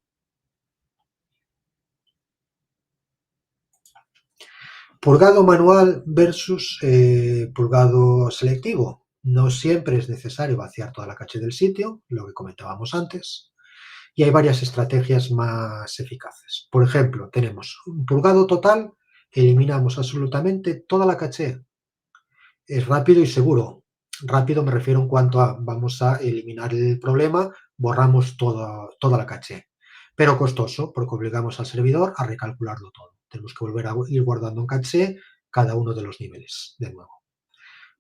Purgado manual versus purgado selectivo. No siempre es necesario vaciar toda la caché del sitio, lo que comentábamos antes, y hay varias estrategias más eficaces. Por ejemplo, tenemos un purgado total, eliminamos absolutamente toda la caché. Es rápido y seguro. Rápido me refiero en cuanto a vamos a eliminar el problema, borramos toda la caché. Pero costoso, porque obligamos al servidor a recalcularlo todo. Tenemos que volver a ir guardando en caché cada uno de los niveles de nuevo.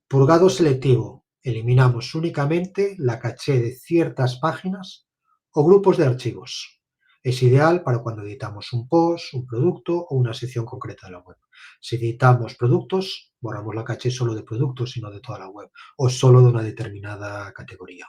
Purgado selectivo. Eliminamos únicamente la caché de ciertas páginas o grupos de archivos. Es ideal para cuando editamos un post, un producto o una sección concreta de la web. Si editamos productos, borramos la caché solo de productos y no de toda la web, o solo de una determinada categoría.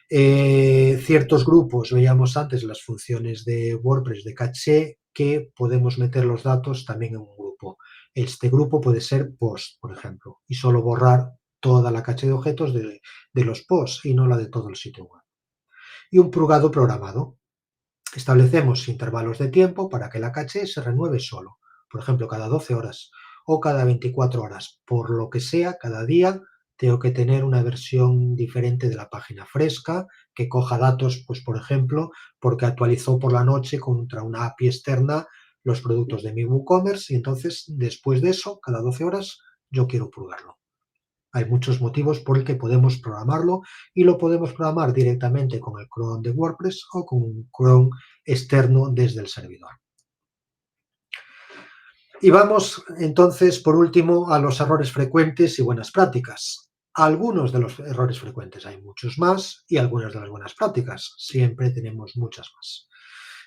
Ciertos grupos, veíamos antes las funciones de WordPress de caché, que podemos meter los datos también en un grupo. Este grupo puede ser post, por ejemplo, y solo borrar toda la caché de objetos de los posts y no la de todo el sitio web. Y un purgado programado. Establecemos intervalos de tiempo para que la caché se renueve solo, por ejemplo, cada 12 horas o cada 24 horas. Por lo que sea, cada día tengo que tener una versión diferente de la página fresca, que coja datos, pues por ejemplo, porque actualizó por la noche contra una API externa los productos de mi WooCommerce y entonces después de eso, cada 12 horas, yo quiero purgarlo. Hay muchos motivos por el que podemos programarlo y lo podemos programar directamente con el cron de WordPress o con un cron externo desde el servidor. Y vamos entonces, por último, a los errores frecuentes y buenas prácticas. Algunos de los errores frecuentes, hay muchos más, y algunas de las buenas prácticas. Siempre tenemos muchas más.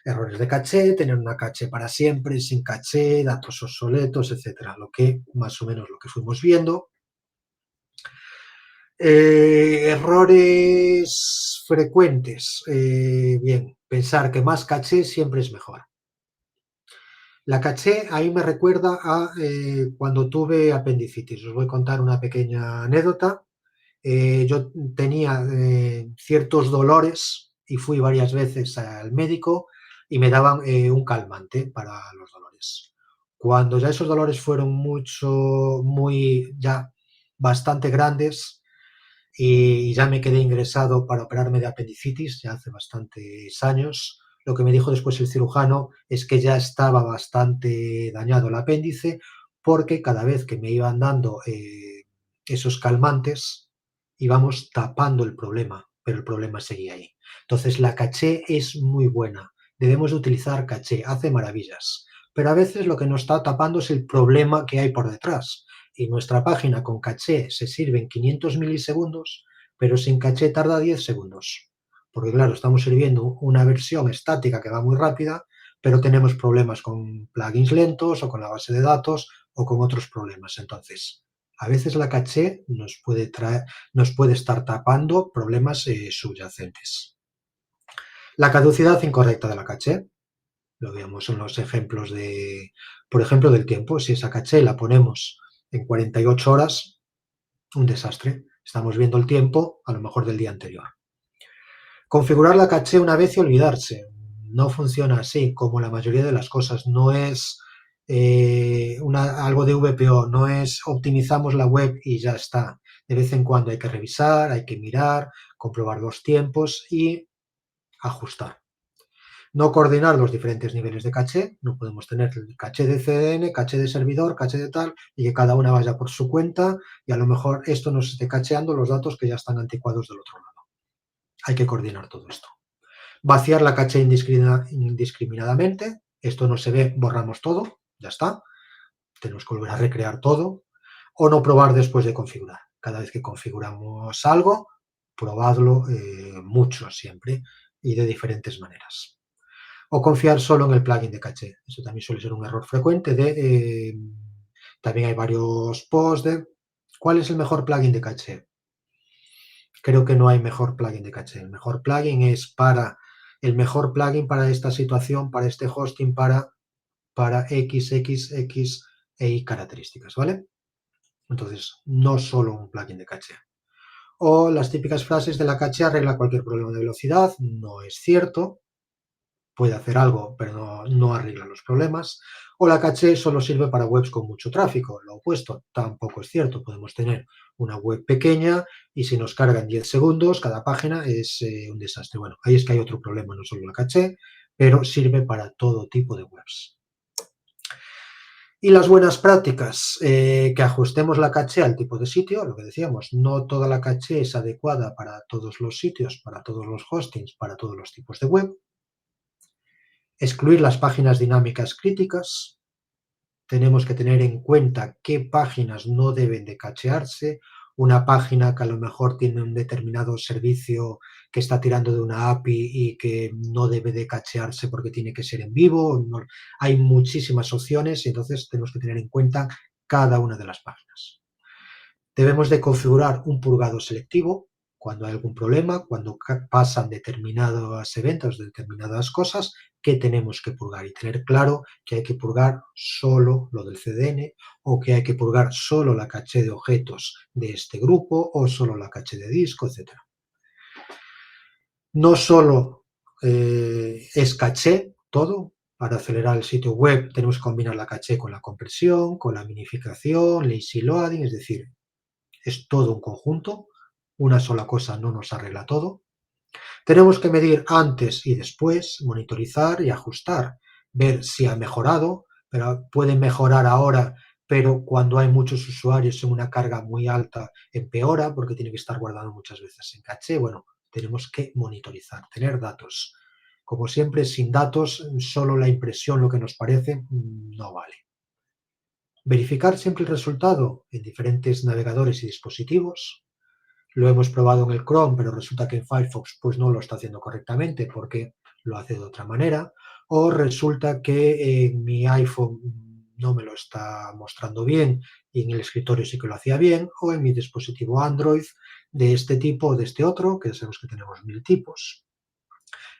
Errores de caché, tener una caché para siempre, sin caché, datos obsoletos, etcétera. Lo que más o menos lo que fuimos viendo. Errores frecuentes. Bien, pensar que más caché siempre es mejor. La caché ahí me recuerda a cuando tuve apendicitis. Os voy a contar una pequeña anécdota. yo tenía ciertos dolores y fui varias veces al médico y me daban un calmante para los dolores. Cuando ya esos dolores fueron ya bastante grandes, y ya me quedé ingresado para operarme de apendicitis ya hace bastantes años. Lo que me dijo después el cirujano es que ya estaba bastante dañado el apéndice porque cada vez que me iban dando esos calmantes íbamos tapando el problema, pero el problema seguía ahí. Entonces la caché es muy buena, debemos de utilizar caché, hace maravillas, pero a veces lo que nos está tapando es el problema que hay por detrás y nuestra página con caché se sirve en 500 milisegundos, pero sin caché tarda 10 segundos. Porque claro, estamos sirviendo una versión estática que va muy rápida, pero tenemos problemas con plugins lentos o con la base de datos o con otros problemas. Entonces, a veces la caché nos puede estar tapando problemas subyacentes. La caducidad incorrecta de la caché, lo vemos en los ejemplos por ejemplo, del tiempo. Si esa caché la ponemos en 48 horas, un desastre. Estamos viendo el tiempo, a lo mejor del día anterior. Configurar la caché una vez y olvidarse. No funciona así, como la mayoría de las cosas. No es algo de VPO, no es optimizamos la web y ya está. De vez en cuando hay que revisar, hay que mirar, comprobar los tiempos y ajustar. No coordinar los diferentes niveles de caché, no podemos tener caché de CDN, caché de servidor, caché de tal, y que cada una vaya por su cuenta y a lo mejor esto nos esté cacheando los datos que ya están anticuados del otro lado. Hay que coordinar todo esto. Vaciar la caché indiscriminadamente, esto no se ve, borramos todo, ya está, tenemos que volver a recrear todo, o no probar después de configurar. Cada vez que configuramos algo, probadlo mucho siempre y de diferentes maneras. O confiar solo en el plugin de caché. Eso también suele ser un error frecuente. También hay varios posts de ¿cuál es el mejor plugin de caché? Creo que no hay mejor plugin de caché. El mejor plugin es el mejor plugin para esta situación, para este hosting, para XXX e Y características, ¿vale? Entonces, no solo un plugin de caché. O las típicas frases de la caché arregla cualquier problema de velocidad. No es cierto. Puede hacer algo, pero no arregla los problemas. O la caché solo sirve para webs con mucho tráfico. Lo opuesto tampoco es cierto. Podemos tener una web pequeña y si nos carga en 10 segundos cada página es un desastre. Bueno, ahí es que hay otro problema, no solo la caché, pero sirve para todo tipo de webs. Y las buenas prácticas, que ajustemos la caché al tipo de sitio, lo que decíamos, no toda la caché es adecuada para todos los sitios, para todos los hostings, para todos los tipos de web. Excluir las páginas dinámicas críticas. Tenemos que tener en cuenta qué páginas no deben de cachearse. Una página que a lo mejor tiene un determinado servicio que está tirando de una API y que no debe de cachearse porque tiene que ser en vivo. No, hay muchísimas opciones y entonces tenemos que tener en cuenta cada una de las páginas. Debemos de configurar un purgado selectivo cuando hay algún problema, cuando pasan determinados eventos, determinadas cosas que tenemos que purgar y tener claro que hay que purgar solo lo del CDN o que hay que purgar solo la caché de objetos de este grupo o solo la caché de disco, etc. No solo es caché todo. Para acelerar el sitio web tenemos que combinar la caché con la compresión, con la minificación, lazy loading, es decir, es todo un conjunto, una sola cosa no nos arregla todo. Tenemos que medir antes y después, monitorizar y ajustar, ver si ha mejorado, pero puede mejorar ahora, pero cuando hay muchos usuarios en una carga muy alta empeora porque tiene que estar guardado muchas veces en caché. Bueno, tenemos que monitorizar, tener datos. Como siempre, sin datos, solo la impresión, lo que nos parece, no vale. Verificar siempre el resultado en diferentes navegadores y dispositivos. Lo hemos probado en el Chrome, pero resulta que en Firefox pues no lo está haciendo correctamente porque lo hace de otra manera. O resulta que en mi iPhone no me lo está mostrando bien y en el escritorio sí que lo hacía bien. O en mi dispositivo Android de este tipo o de este otro, que sabemos que tenemos 1000 tipos.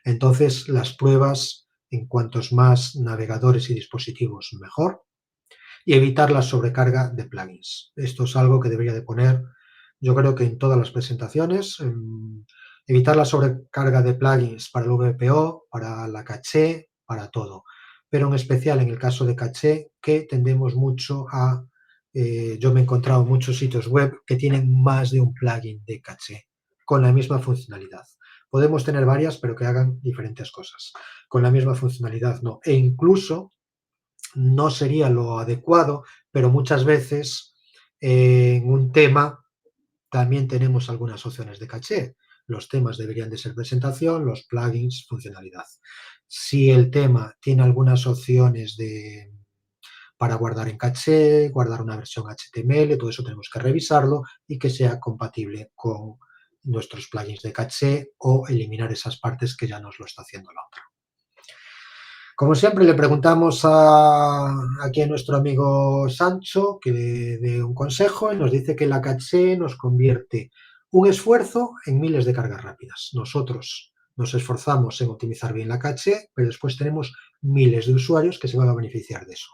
Entonces, las pruebas en cuantos más navegadores y dispositivos, mejor. Y evitar la sobrecarga de plugins. Esto es algo que debería de poner yo creo que en todas las presentaciones, evitar la sobrecarga de plugins para el VPO, para la caché, para todo. Pero en especial en el caso de caché, que tendemos mucho a, yo me he encontrado muchos sitios web que tienen más de un plugin de caché con la misma funcionalidad. Podemos tener varias, pero que hagan diferentes cosas. Con la misma funcionalidad no. E incluso no sería lo adecuado, pero muchas veces en un tema también tenemos algunas opciones de caché. Los temas deberían de ser presentación, los plugins, funcionalidad. Si el tema tiene algunas opciones para guardar en caché, guardar una versión HTML, todo eso tenemos que revisarlo y que sea compatible con nuestros plugins de caché o eliminar esas partes que ya nos lo está haciendo la otra. Como siempre, le preguntamos aquí a nuestro amigo Sancho que dé un consejo y nos dice que la caché nos convierte un esfuerzo en miles de cargas rápidas. Nosotros nos esforzamos en optimizar bien la caché, pero después tenemos miles de usuarios que se van a beneficiar de eso.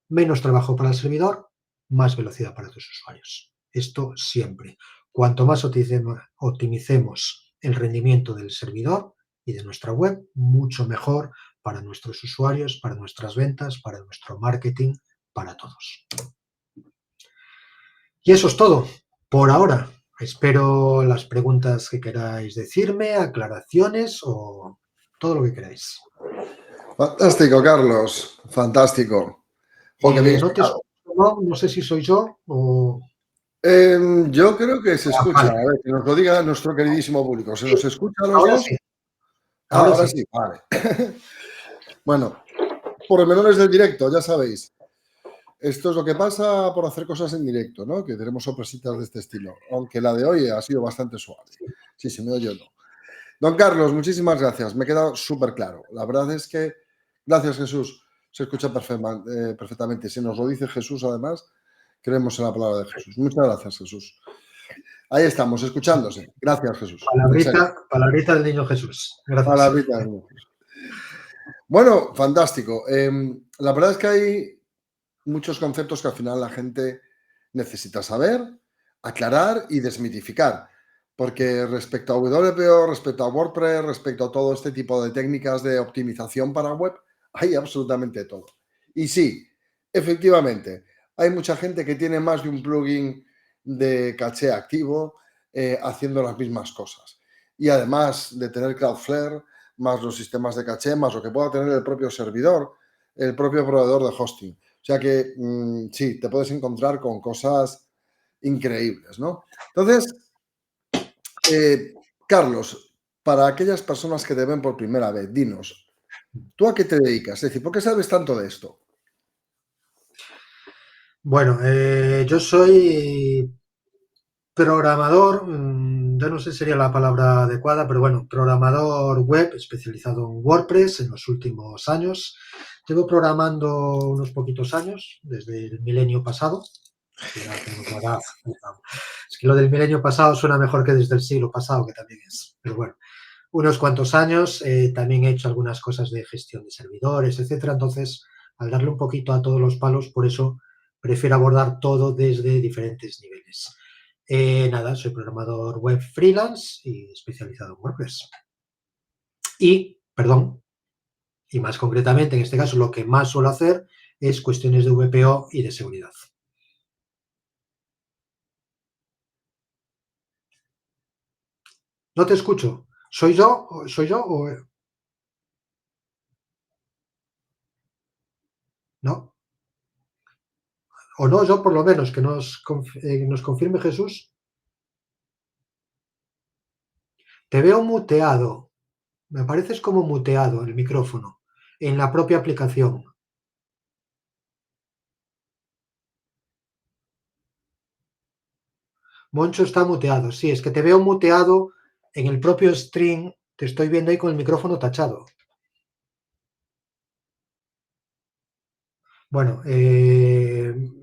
Menos trabajo para el servidor, más velocidad para tus usuarios. Esto siempre. Cuanto más optimicemos el rendimiento del servidor y de nuestra web, mucho mejor para nuestros usuarios, para nuestras ventas, para nuestro marketing, para todos. Y eso es todo por ahora. Espero las preguntas que queráis decirme, aclaraciones o todo lo que queráis. Fantástico, Carlos. Fantástico. Jo, qué bien No te explicado. escucho, no sé si soy yo o... Yo creo que se escucha. Vale. A ver, que nos lo diga nuestro queridísimo público. ¿Se Sí, nos escucha a los ahora dos? sí. Ah, Ahora ahora sí. sí, vale. Bueno, pormenores del directo, ya sabéis. Esto es lo que pasa por hacer cosas en directo, ¿no? Que tenemos sorpresitas de este estilo. Aunque la de hoy ha sido bastante suave. Sí, se me oye o no. Don Carlos, muchísimas gracias. Me ha quedado súper claro. La verdad es que, gracias Jesús, se escucha perfectamente. Si nos lo dice Jesús, además, creemos en la palabra de Jesús. Muchas gracias, Jesús. Ahí estamos, escuchándose. Gracias, Jesús. En serio. Palabrita del niño Jesús. Gracias. Palabrita del niño Jesús. Bueno, fantástico. La verdad es que hay muchos conceptos que al final la gente necesita saber, aclarar y desmitificar. Porque respecto a WPO, respecto a WordPress, respecto a todo este tipo de técnicas de optimización para web, hay absolutamente todo. Y sí, efectivamente, hay mucha gente que tiene más de un plugin de caché activo haciendo las mismas cosas. Y además de tener Cloudflare, más los sistemas de caché, más lo que pueda tener el propio servidor, el propio proveedor de hosting. O sea que sí, te puedes encontrar con cosas increíbles, ¿no? Entonces, Carlos, para aquellas personas que te ven por primera vez, dinos, ¿tú a qué te dedicas? Es decir, ¿por qué sabes tanto de esto? Bueno, yo soy programador, yo no sé si sería la palabra adecuada, pero bueno, programador web especializado en WordPress en los últimos años. Llevo programando unos poquitos años, desde el milenio pasado. Ya tenemos la edad. Es que lo del milenio pasado suena mejor que desde el siglo pasado, que también es. Pero bueno, unos cuantos años. También he hecho algunas cosas de gestión de servidores, etcétera. Entonces, al darle un poquito a todos los palos, por eso prefiero abordar todo desde diferentes niveles. Nada, soy programador web freelance y especializado en WordPress. Y, perdón, y más concretamente, en este caso, lo que más suelo hacer es cuestiones de VPO y de seguridad. No te escucho. ¿Soy yo? ¿Soy yo o...? ¿No? O no, yo por lo menos, que nos confirme Jesús. Te veo muteado. Me pareces como muteado el micrófono en la propia aplicación. Moncho está muteado. Sí, es que te veo muteado en el propio stream. Te estoy viendo ahí con el micrófono tachado. Bueno,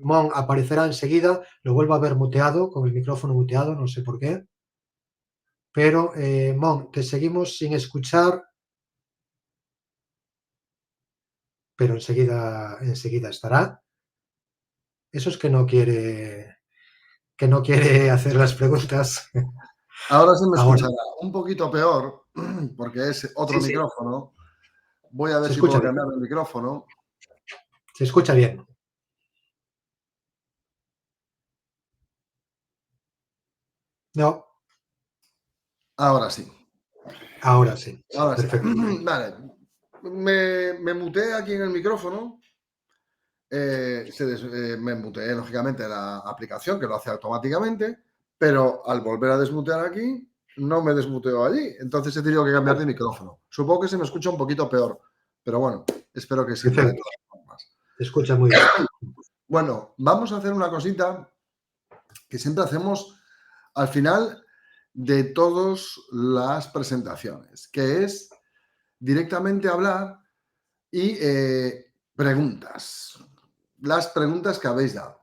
Mon aparecerá enseguida. Lo vuelvo a ver muteado, con el micrófono muteado, no sé por qué. Pero, Mon, te seguimos sin escuchar, pero enseguida estará. Eso es que no quiere. que no quiere hacer las preguntas. Ahora se me Ahora, escuchará un poquito peor, porque es otro sí, sí, micrófono. Voy a ver se si escucha puedo bien. cambiar el micrófono. Se escucha bien. No, Ahora sí. ahora sí. Ahora sí. Perfecto. Vale. Me muteé aquí en el micrófono. Me muteé, lógicamente, la aplicación que lo hace automáticamente, pero al volver a desmutear aquí, no me desmuteo allí. Entonces he tenido que cambiar de micrófono. Supongo que se me escucha un poquito peor, pero bueno, espero que sirva de Perfecto. todas formas. Se escucha muy bien. Bueno, vamos a hacer una cosita que siempre hacemos al final de todas las presentaciones, que es directamente hablar y preguntas. Las preguntas que habéis dado.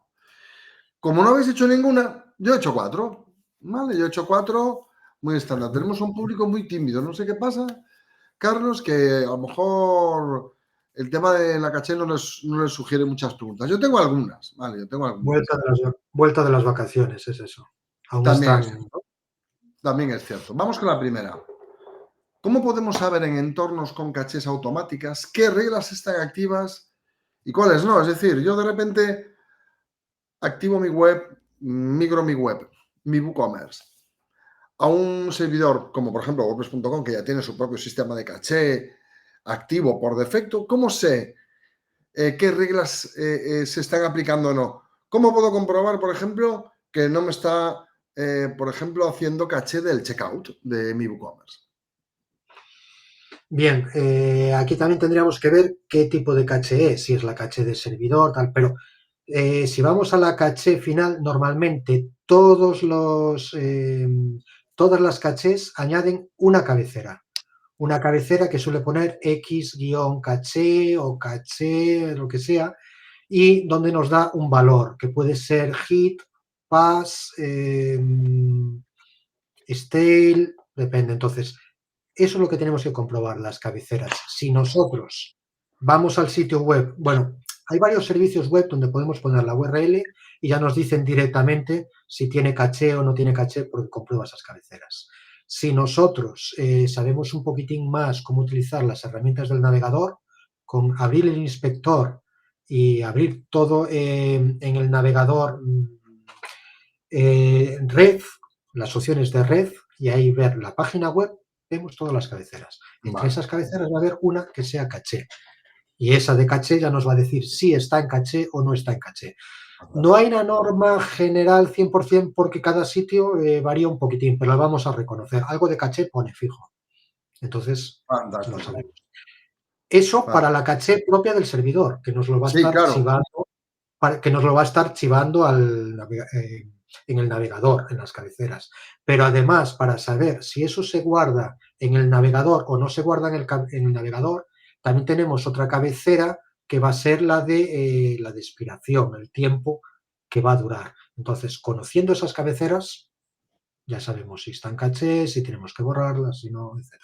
Como no habéis hecho ninguna, yo he hecho 4. ¿Vale? Yo he hecho 4 muy estándar. Tenemos un público muy tímido. No sé qué pasa, Carlos, que a lo mejor el tema de la caché no les sugiere muchas preguntas. Yo tengo algunas, ¿vale? Yo tengo algunas. Vuelta de las vacaciones, es eso. Aún También es están. cierto. También es cierto. Vamos con la primera. ¿Cómo podemos saber en entornos con cachés automáticas qué reglas están activas y cuáles no? Es decir, yo de repente activo mi web, migro mi web, mi WooCommerce, a un servidor como por ejemplo WordPress.com, que ya tiene su propio sistema de caché activo por defecto. ¿Cómo sé qué reglas se están aplicando o no? ¿Cómo puedo comprobar, por ejemplo, que no me está, por ejemplo, haciendo caché del checkout de mi WooCommerce? Bien, aquí también tendríamos que ver qué tipo de caché es, si es la caché de servidor, tal, pero si vamos a la caché final, normalmente todas las cachés añaden una cabecera que suele poner X-caché o caché, lo que sea, y donde nos da un valor, que puede ser hit, pass, stale, depende. Entonces, eso es lo que tenemos que comprobar, las cabeceras. Si nosotros vamos al sitio web, bueno, hay varios servicios web donde podemos poner la URL y ya nos dicen directamente si tiene caché o no tiene caché porque comprueba esas cabeceras. Si nosotros sabemos un poquitín más cómo utilizar las herramientas del navegador, con abrir el inspector y abrir todo en el navegador red, las opciones de red, y ahí ver la página web, vemos todas las cabeceras. Entre Vale. esas cabeceras va a haber una que sea caché. Y esa de caché ya nos va a decir si está en caché o no está en caché. No hay una norma general 100% porque cada sitio varía un poquitín, pero la vamos a reconocer. Algo de caché pone fijo. Entonces, lo Fantástico. sabemos. Eso para Fantástico. la caché propia del servidor, que nos lo va a Sí, estar claro. chivando, que nos lo va a estar chivando en el navegador, en las cabeceras. Pero además, para saber si eso se guarda en el navegador o no se guarda en el navegador, también tenemos otra cabecera que va a ser la de expiración, el tiempo que va a durar. Entonces, conociendo esas cabeceras, ya sabemos si están caché, si tenemos que borrarlas, si no, etc.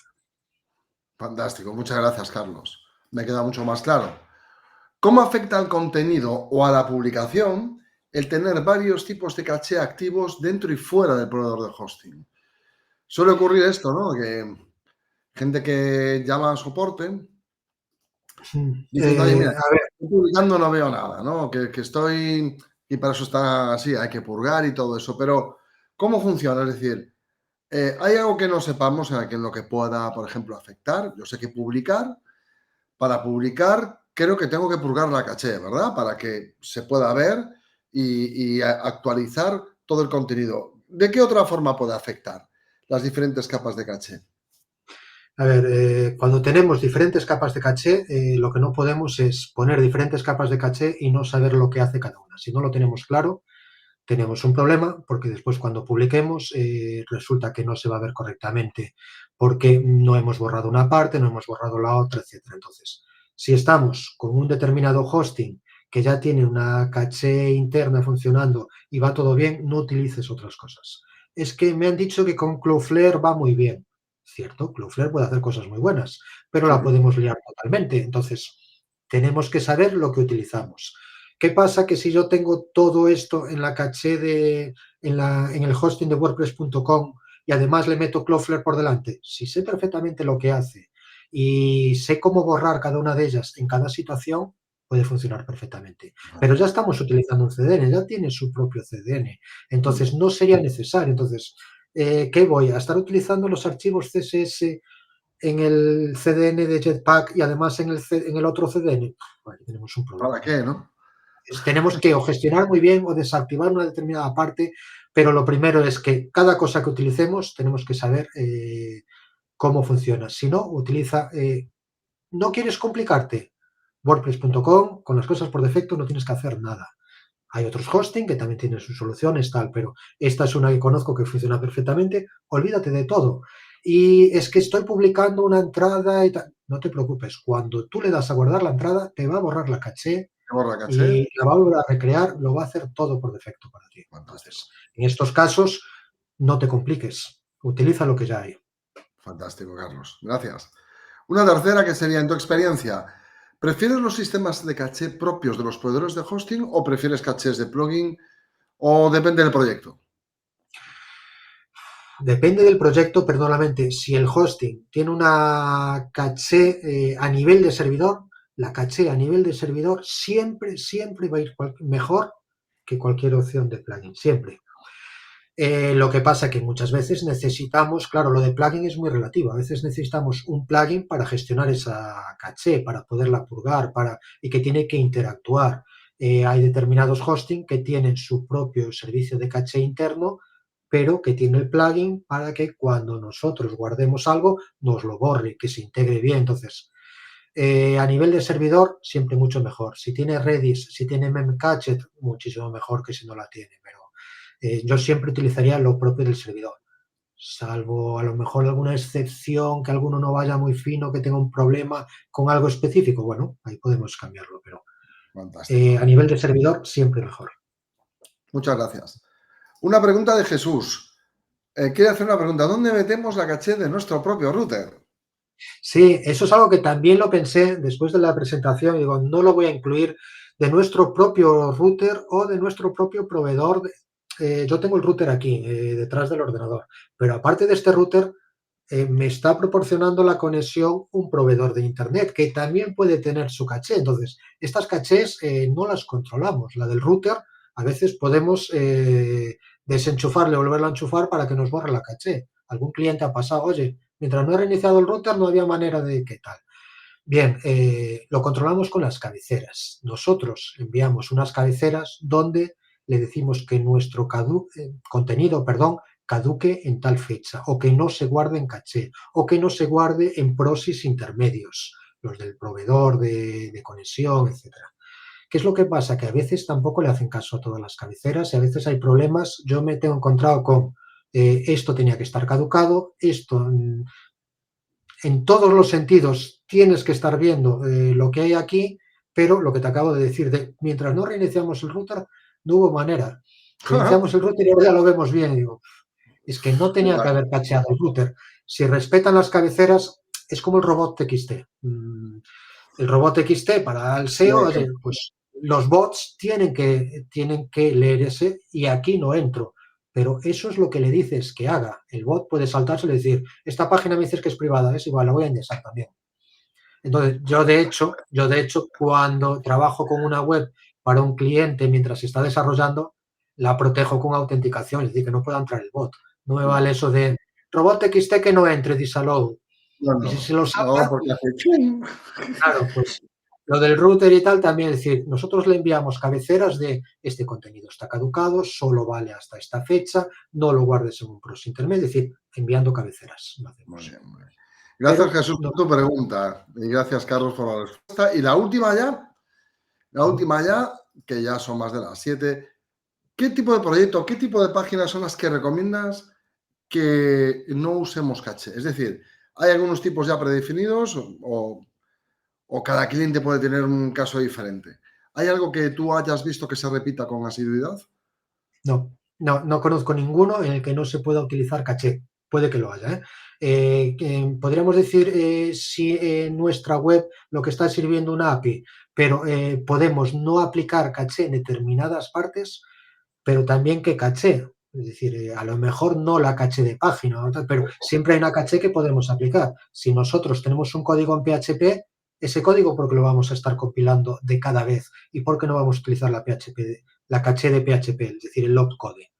Fantástico. Muchas gracias, Carlos. Me queda mucho más claro. ¿Cómo afecta al contenido o a la publicación el tener varios tipos de caché activos dentro y fuera del proveedor de hosting? Suele ocurrir esto, ¿no? Que gente que llama a soporte diciendo, oye, mira, A ver, estoy publicando, no veo nada, ¿no? Que estoy, y para eso está así, hay que purgar y todo eso, pero ¿cómo funciona? Es decir, ¿hay algo que no sepamos en lo que pueda, por ejemplo, afectar? Yo sé que para publicar creo que tengo que purgar la caché, ¿verdad? Para que se pueda ver y actualizar todo el contenido. ¿De qué otra forma puede afectar las diferentes capas de caché? A ver, cuando tenemos diferentes capas de caché, lo que no podemos es poner diferentes capas de caché y no saber lo que hace cada una. Si no lo tenemos claro, tenemos un problema porque después cuando publiquemos resulta que no se va a ver correctamente porque no hemos borrado una parte, no hemos borrado la otra, etcétera. Entonces, si estamos con un determinado hosting que ya tiene una caché interna funcionando y va todo bien, no utilices otras cosas. Es que me han dicho que con Cloudflare va muy bien. Cierto, Cloudflare puede hacer cosas muy buenas, pero Sí, la podemos liar totalmente. Entonces, tenemos que saber lo que utilizamos. ¿Qué pasa? Que si yo tengo todo esto en la caché en el hosting de WordPress.com y además le meto Cloudflare por delante, si sé perfectamente lo que hace y sé cómo borrar cada una de ellas en cada situación, puede funcionar perfectamente. Pero ya estamos utilizando un CDN, ya tiene su propio CDN, entonces no sería necesario. Entonces, ¿qué voy? ¿A estar utilizando los archivos CSS en el CDN de Jetpack y además en el otro CDN? Bueno, tenemos un ¿Para problema. qué, no? Tenemos que o gestionar muy bien o desactivar una determinada parte, pero lo primero es que cada cosa que utilicemos tenemos que saber cómo funciona. Si no, utiliza, no quieres complicarte, WordPress.com, con las cosas por defecto no tienes que hacer nada. Hay otros hosting que también tienen sus soluciones, tal, pero esta es una que conozco que funciona perfectamente. Olvídate de todo. Y es que estoy publicando una entrada y tal. No te preocupes, cuando tú le das a guardar la entrada, te va a borrar la caché ¿Qué borra caché? y la va a volver a recrear, lo va a hacer todo por defecto para ti. Fantástico. Entonces, en estos casos, no te compliques, utiliza lo que ya hay. Fantástico, Carlos. Gracias. Una tercera que sería, en tu experiencia, ¿prefieres los sistemas de caché propios de los proveedores de hosting o prefieres cachés de plugin o depende del proyecto? Depende del proyecto, perdónamente, si el hosting tiene una caché a nivel de servidor, la caché a nivel de servidor siempre, siempre va a ir mejor que cualquier opción de plugin, siempre. Lo que pasa que muchas veces necesitamos, claro, lo de plugin es muy relativo, a veces necesitamos un plugin para gestionar esa caché, para poderla purgar, y que tiene que interactuar. Hay determinados hosting que tienen su propio servicio de caché interno, pero que tiene el plugin para que cuando nosotros guardemos algo nos lo borre, que se integre bien. Entonces, a nivel de servidor, siempre mucho mejor. Si tiene Redis, si tiene Memcached, muchísimo mejor que si no la tiene, pero yo siempre utilizaría lo propio del servidor, salvo a lo mejor alguna excepción, que alguno no vaya muy fino, que tenga un problema con algo específico. Bueno, ahí podemos cambiarlo, pero Fantástico. a nivel de servidor, siempre mejor. Muchas gracias. Una pregunta de Jesús. Quiere hacer una pregunta. ¿Dónde metemos la caché de nuestro propio router? Sí, eso es algo que también lo pensé después de la presentación. Y digo, no lo voy a incluir de nuestro propio router o de nuestro propio proveedor. Yo tengo el router aquí, detrás del ordenador, pero aparte de este router, me está proporcionando la conexión un proveedor de Internet que también puede tener su caché. Entonces, estas cachés no las controlamos. La del router, a veces podemos desenchufarle, volverla a enchufar para que nos borre la caché. Algún cliente ha pasado, oye, mientras no he reiniciado el router no había manera de qué tal. Bien, lo controlamos con las cabeceras. Nosotros enviamos unas cabeceras donde le decimos que nuestro contenido, perdón, caduque en tal fecha, o que no se guarde en caché, o que no se guarde en proxies intermedios, los del proveedor de conexión, etcétera. ¿Qué es lo que pasa? Que a veces tampoco le hacen caso a todas las cabeceras y a veces hay problemas. Yo me tengo encontrado con esto tenía que estar caducado, esto en todos los sentidos tienes que estar viendo lo que hay aquí, pero lo que te acabo de decir, mientras no reiniciamos el router, no hubo manera. Reiniciamos el router y ahora ya lo vemos bien. Y digo, es que no tenía que haber cacheado el router. Si respetan las cabeceras, es como el robot TXT. El robot TXT para el SEO, oye, pues los bots tienen que leer ese y aquí no entro. Pero eso es lo que le dices que haga. El bot puede saltarse y decir, esta página me dices que es privada, es igual, la voy a indexar también. Entonces, yo de hecho, cuando trabajo con una web para un cliente mientras se está desarrollando, la protejo con autenticación, es decir, que no pueda entrar el bot. No me vale eso de robot TXT que no entre, disallow. Y si se lo No, salta, porque hace chum. claro, pues lo del router y tal también, es decir, nosotros le enviamos cabeceras de este contenido está caducado, solo vale hasta esta fecha, no lo guardes en un proxy intermedio, es decir, enviando cabeceras. Lo Muy hacemos. bien, muy bien. Gracias, Pero Jesús, no, por tu pregunta. Y gracias, Carlos, por la respuesta. Y la última ya, que ya son más de las 7. ¿Qué tipo de proyecto, qué tipo de páginas son las que recomiendas que no usemos caché? Es decir, ¿hay algunos tipos ya predefinidos o cada cliente puede tener un caso diferente? ¿Hay algo que tú hayas visto que se repita con asiduidad? no conozco ninguno en el que no se pueda utilizar caché. puede que lo haya, ¿eh? Podríamos decir si en nuestra web lo que está sirviendo una API, pero podemos no aplicar caché en determinadas partes, pero también que caché. Es decir, a lo mejor no la caché de página, pero siempre hay una caché que podemos aplicar. Si nosotros tenemos un código en PHP, ese código, ¿por qué lo vamos a estar compilando de cada vez? ¿Y por qué no vamos a utilizar la caché de PHP, es decir, el opcode?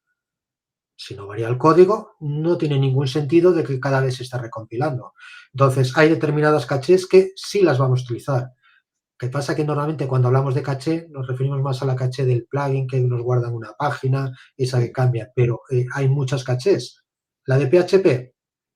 Si no varía el código, no tiene ningún sentido de que cada vez se esté recompilando. Entonces, hay determinadas cachés que sí las vamos a utilizar. ¿Qué pasa? Que normalmente cuando hablamos de caché nos referimos más a la caché del plugin que nos guarda en una página, esa que Sí, cambia, pero hay muchas cachés. La de PHP,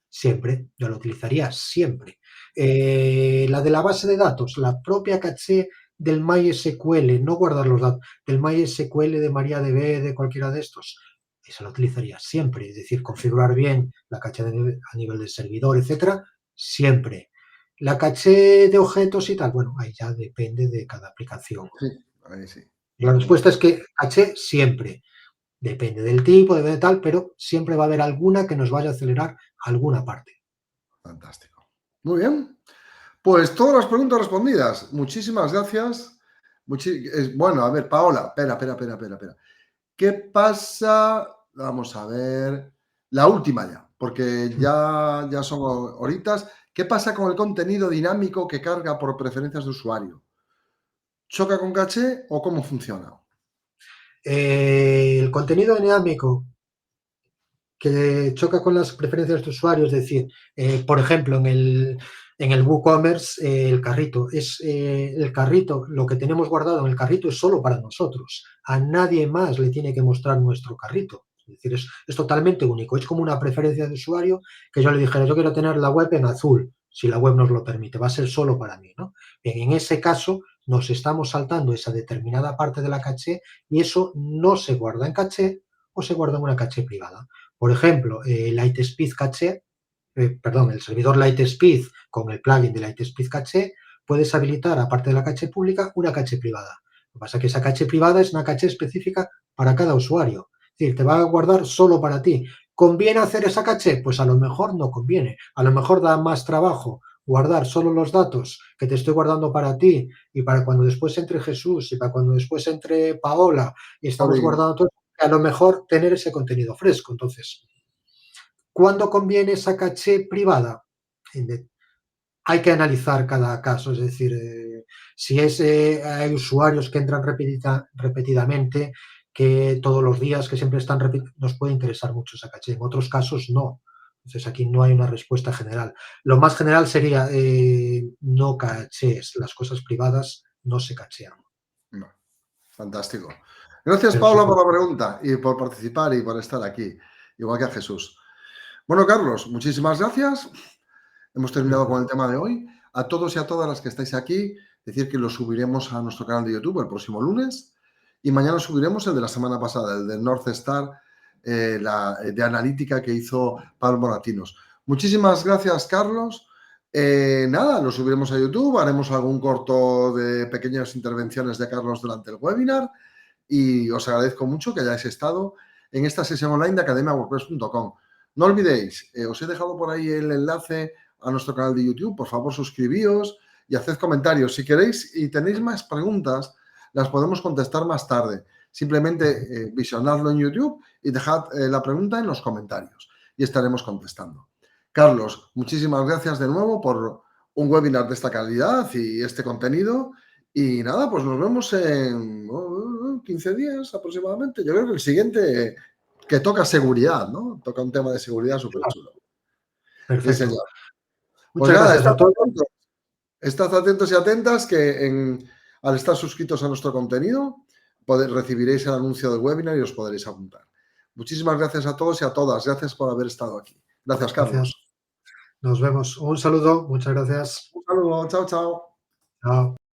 siempre, yo la utilizaría siempre. La de la base de datos, la propia caché del MySQL, no guardar los datos, del MySQL, de MariaDB, de cualquiera de estos, esa la utilizaría siempre. Es decir, configurar bien la caché a nivel del servidor, etcétera, siempre. La caché de objetos y tal, bueno, ahí ya depende de cada aplicación. sí, ahí sí. La Muy respuesta bien. es que caché siempre. Depende del tipo, depende de tal, pero siempre va a haber alguna que nos vaya a acelerar alguna parte. Fantástico. Muy bien. Pues todas las preguntas respondidas. Muchísimas gracias. Bueno, a ver, Paola, espera. ¿Qué pasa? Vamos a ver. La última ya, porque ya son horitas. ¿Qué pasa con el contenido dinámico que carga por preferencias de usuario? ¿Choca con caché o cómo funciona? El contenido dinámico que choca con las preferencias de usuario, es decir, por ejemplo, en el WooCommerce, el carrito, el carrito, lo que tenemos guardado en el carrito es solo para nosotros. A nadie más le tiene que mostrar nuestro carrito. Es decir, es totalmente único. Es como una preferencia de usuario que yo le dijera, yo quiero tener la web en azul, si la web nos lo permite, va a ser solo para mí, ¿no? Bien, en ese caso, nos estamos saltando esa determinada parte de la caché y eso no se guarda en caché o se guarda en una caché privada. Por ejemplo, Lightspeed Caché, el servidor Lightspeed con el plugin de Lightspeed Caché, puedes habilitar, aparte de la caché pública, una caché privada. Lo que pasa es que esa caché privada es una caché específica para cada usuario. Es decir, te va a guardar solo para ti. ¿Conviene hacer esa caché? Pues a lo mejor no conviene. A lo mejor da más trabajo guardar solo los datos que te estoy guardando para ti y para cuando después entre Jesús y para cuando después entre Paola y estamos Oli, guardando todo, a lo mejor tener ese contenido fresco. Entonces, ¿cuándo conviene esa caché privada? Hay que analizar cada caso, es decir, si hay usuarios que entran repetidamente, que todos los días, que siempre están nos puede interesar mucho esa caché. En otros casos, no. Entonces, aquí no hay una respuesta general. Lo más general sería no caches, las cosas privadas no se cachean. no, fantástico. Gracias, Pero se Paula, puede. por la pregunta y por participar y por estar aquí, igual que a Jesús. Bueno, Carlos, muchísimas gracias. Hemos terminado Gracias. con el tema de hoy. A todos y a todas las que estáis aquí, decir que lo subiremos a nuestro canal de YouTube el próximo lunes y mañana subiremos el de la semana pasada, el de North Star, de analítica que hizo Pablo Moratinos. Muchísimas gracias, Carlos. Nada, lo subiremos a YouTube, haremos algún corto de pequeñas intervenciones de Carlos durante el webinar y os agradezco mucho que hayáis estado en esta sesión online de academiawordpress.com. No olvidéis, os he dejado por ahí el enlace a nuestro canal de YouTube. Por favor, suscribíos y haced comentarios. Si queréis y tenéis más preguntas, las podemos contestar más tarde. Simplemente visionadlo en YouTube y dejad la pregunta en los comentarios y estaremos contestando. Carlos, muchísimas gracias de nuevo por un webinar de esta calidad y este contenido. Y nada, pues nos vemos en 15 días aproximadamente. Yo creo que el siguiente que toca seguridad, ¿no? Toca un tema de seguridad súper chulo. Sí, Perfecto. señor. Pues Muchas nada, gracias estad a todos. atentos, estad atentos y atentas que al estar suscritos a nuestro contenido recibiréis el anuncio del webinar y os podréis apuntar. Muchísimas gracias a todos y a todas. Gracias por haber estado aquí. Gracias, Gracias. Carlos. Nos vemos. Un saludo. Muchas gracias. Un saludo. Chao, chao. Chao.